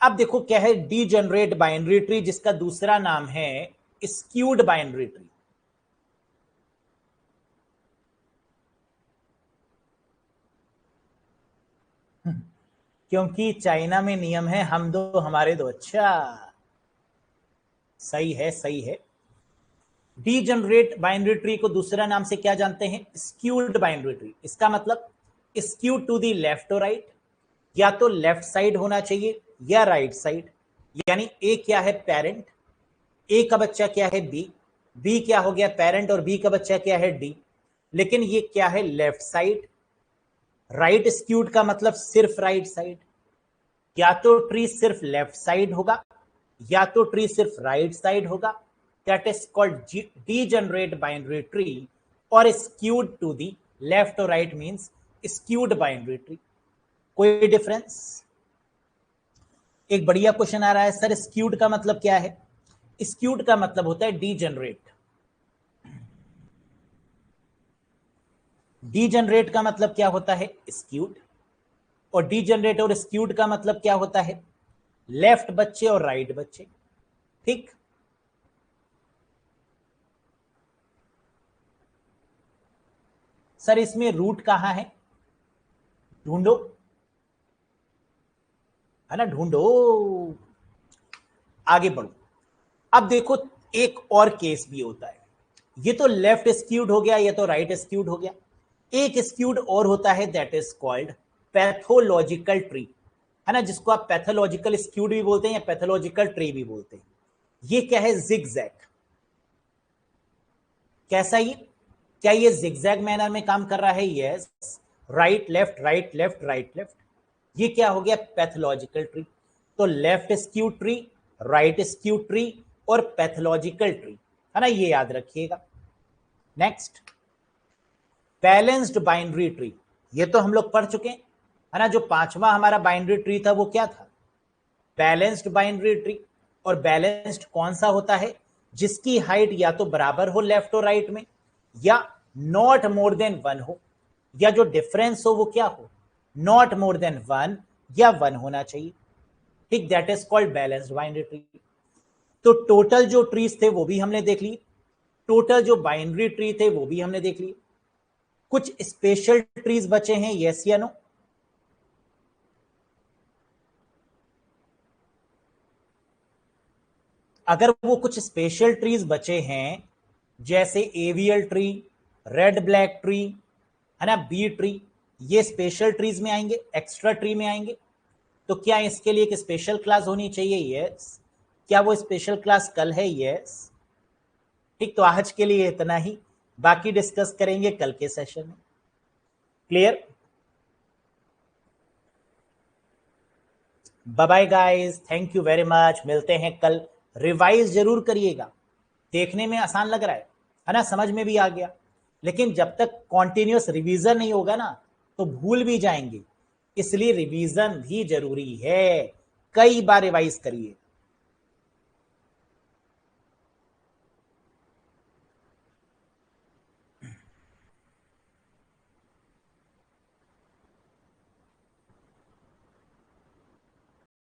अब देखो क्या है, डीजनरेट बाइनरी ट्री, जिसका दूसरा नाम है स्क्यूड बाइनरी ट्री। क्योंकि चाइना में नियम है हम दो हमारे दो। अच्छा, सही है सही है। डीजनरेट बाइनरी ट्री को दूसरा नाम से क्या जानते हैं? Skewed binary tree. इसका मतलब स्क्यूड टू दी लेफ्ट और राइट, या तो लेफ्ट साइड होना चाहिए या राइट साइड। यानी ए क्या है? पेरेंट। ए का बच्चा क्या है? बी। बी क्या हो गया? पेरेंट। और बी का बच्चा क्या है? डी। लेकिन ये क्या है? Left side. राइट स्क्यूड का मतलब सिर्फ राइट साइड। या तो ट्री सिर्फ लेफ्ट साइड होगा या तो ट्री सिर्फ राइट साइड होगा। That is called degenerate binary tree. और स्क्यूड टू दी लेफ्ट और right means skewed binary tree. कोई डिफरेंस? एक बढ़िया क्वेश्चन आ रहा है, सर स्क्यूड का मतलब क्या है? स्क्यूड का मतलब होता है डीजनरेट। डीजनरेट का मतलब क्या होता है? स्क्यूड। और डीजनरेट और स्क्यूड का मतलब क्या होता है? लेफ्ट बच्चे और राइट बच्चे। ठीक, सर इसमें रूट कहां है? ढूंढो, है ना, ढूंढो। आगे बढ़ो। अब देखो, एक और केस भी होता है। ये तो लेफ्ट स्क्यूड हो गया, ये तो राइट स्क्यूड हो गया। एक स्क्यूड और होता है, that is called pathological tree, है ना, जिसको आप पैथोलॉजिकल स्क्यूड भी बोलते हैं या पैथोलॉजिकल ट्री भी बोलते हैं। ये क्या है? जिगजैग। कैसा ये? क्या ये जिगजैग मैनर में काम कर रहा है? Yes. Right left right left right left. ये क्या हो गया? Pathological tree. तो left skew tree, right skew tree और पैथोलॉजिकल ट्री, है ना, ये याद रखिएगा। Next, balanced binary tree. ये तो हम लोग पढ़ चुके हैं, है ना। जो पांचवा हमारा बाइनरी ट्री था वो क्या था? Balanced binary tree. और बैलेंस्ड कौन सा होता है? जिसकी हाइट या तो बराबर हो लेफ्ट और राइट में, या नॉट मोर देन वन हो, या जो डिफरेंस हो वो क्या हो? नॉट मोर देन वन या वन होना चाहिए। ठीक, that is called balanced binary tree. तो टोटल जो ट्रीज थे वो भी हमने देख लिए, टोटल जो बाइनरी ट्री थे वो भी हमने देख लिए। कुछ स्पेशल ट्रीज बचे हैं, यस या नो? अगर वो कुछ स्पेशल ट्रीज बचे हैं, जैसे AVL tree, red black tree, है ना, बी ट्री, ये स्पेशल ट्रीज में आएंगे, एक्स्ट्रा ट्री में आएंगे। तो क्या इसके लिए एक स्पेशल क्लास होनी चाहिए? यस। क्या वो स्पेशल क्लास कल है? यस। ठीक, तो आज के लिए इतना ही, बाकी डिस्कस करेंगे कल के सेशन में। Clear? Bye bye guys, thank you very much, मिलते हैं कल। रिवाइज जरूर करिएगा। देखने में आसान लग रहा है ना, समझ में भी आ गया, लेकिन जब तक कॉन्टिन्यूस रिवीजन नहीं होगा ना तो भूल भी जाएंगे। इसलिए रिवीजन भी जरूरी है, कई बार रिवाइज करिए।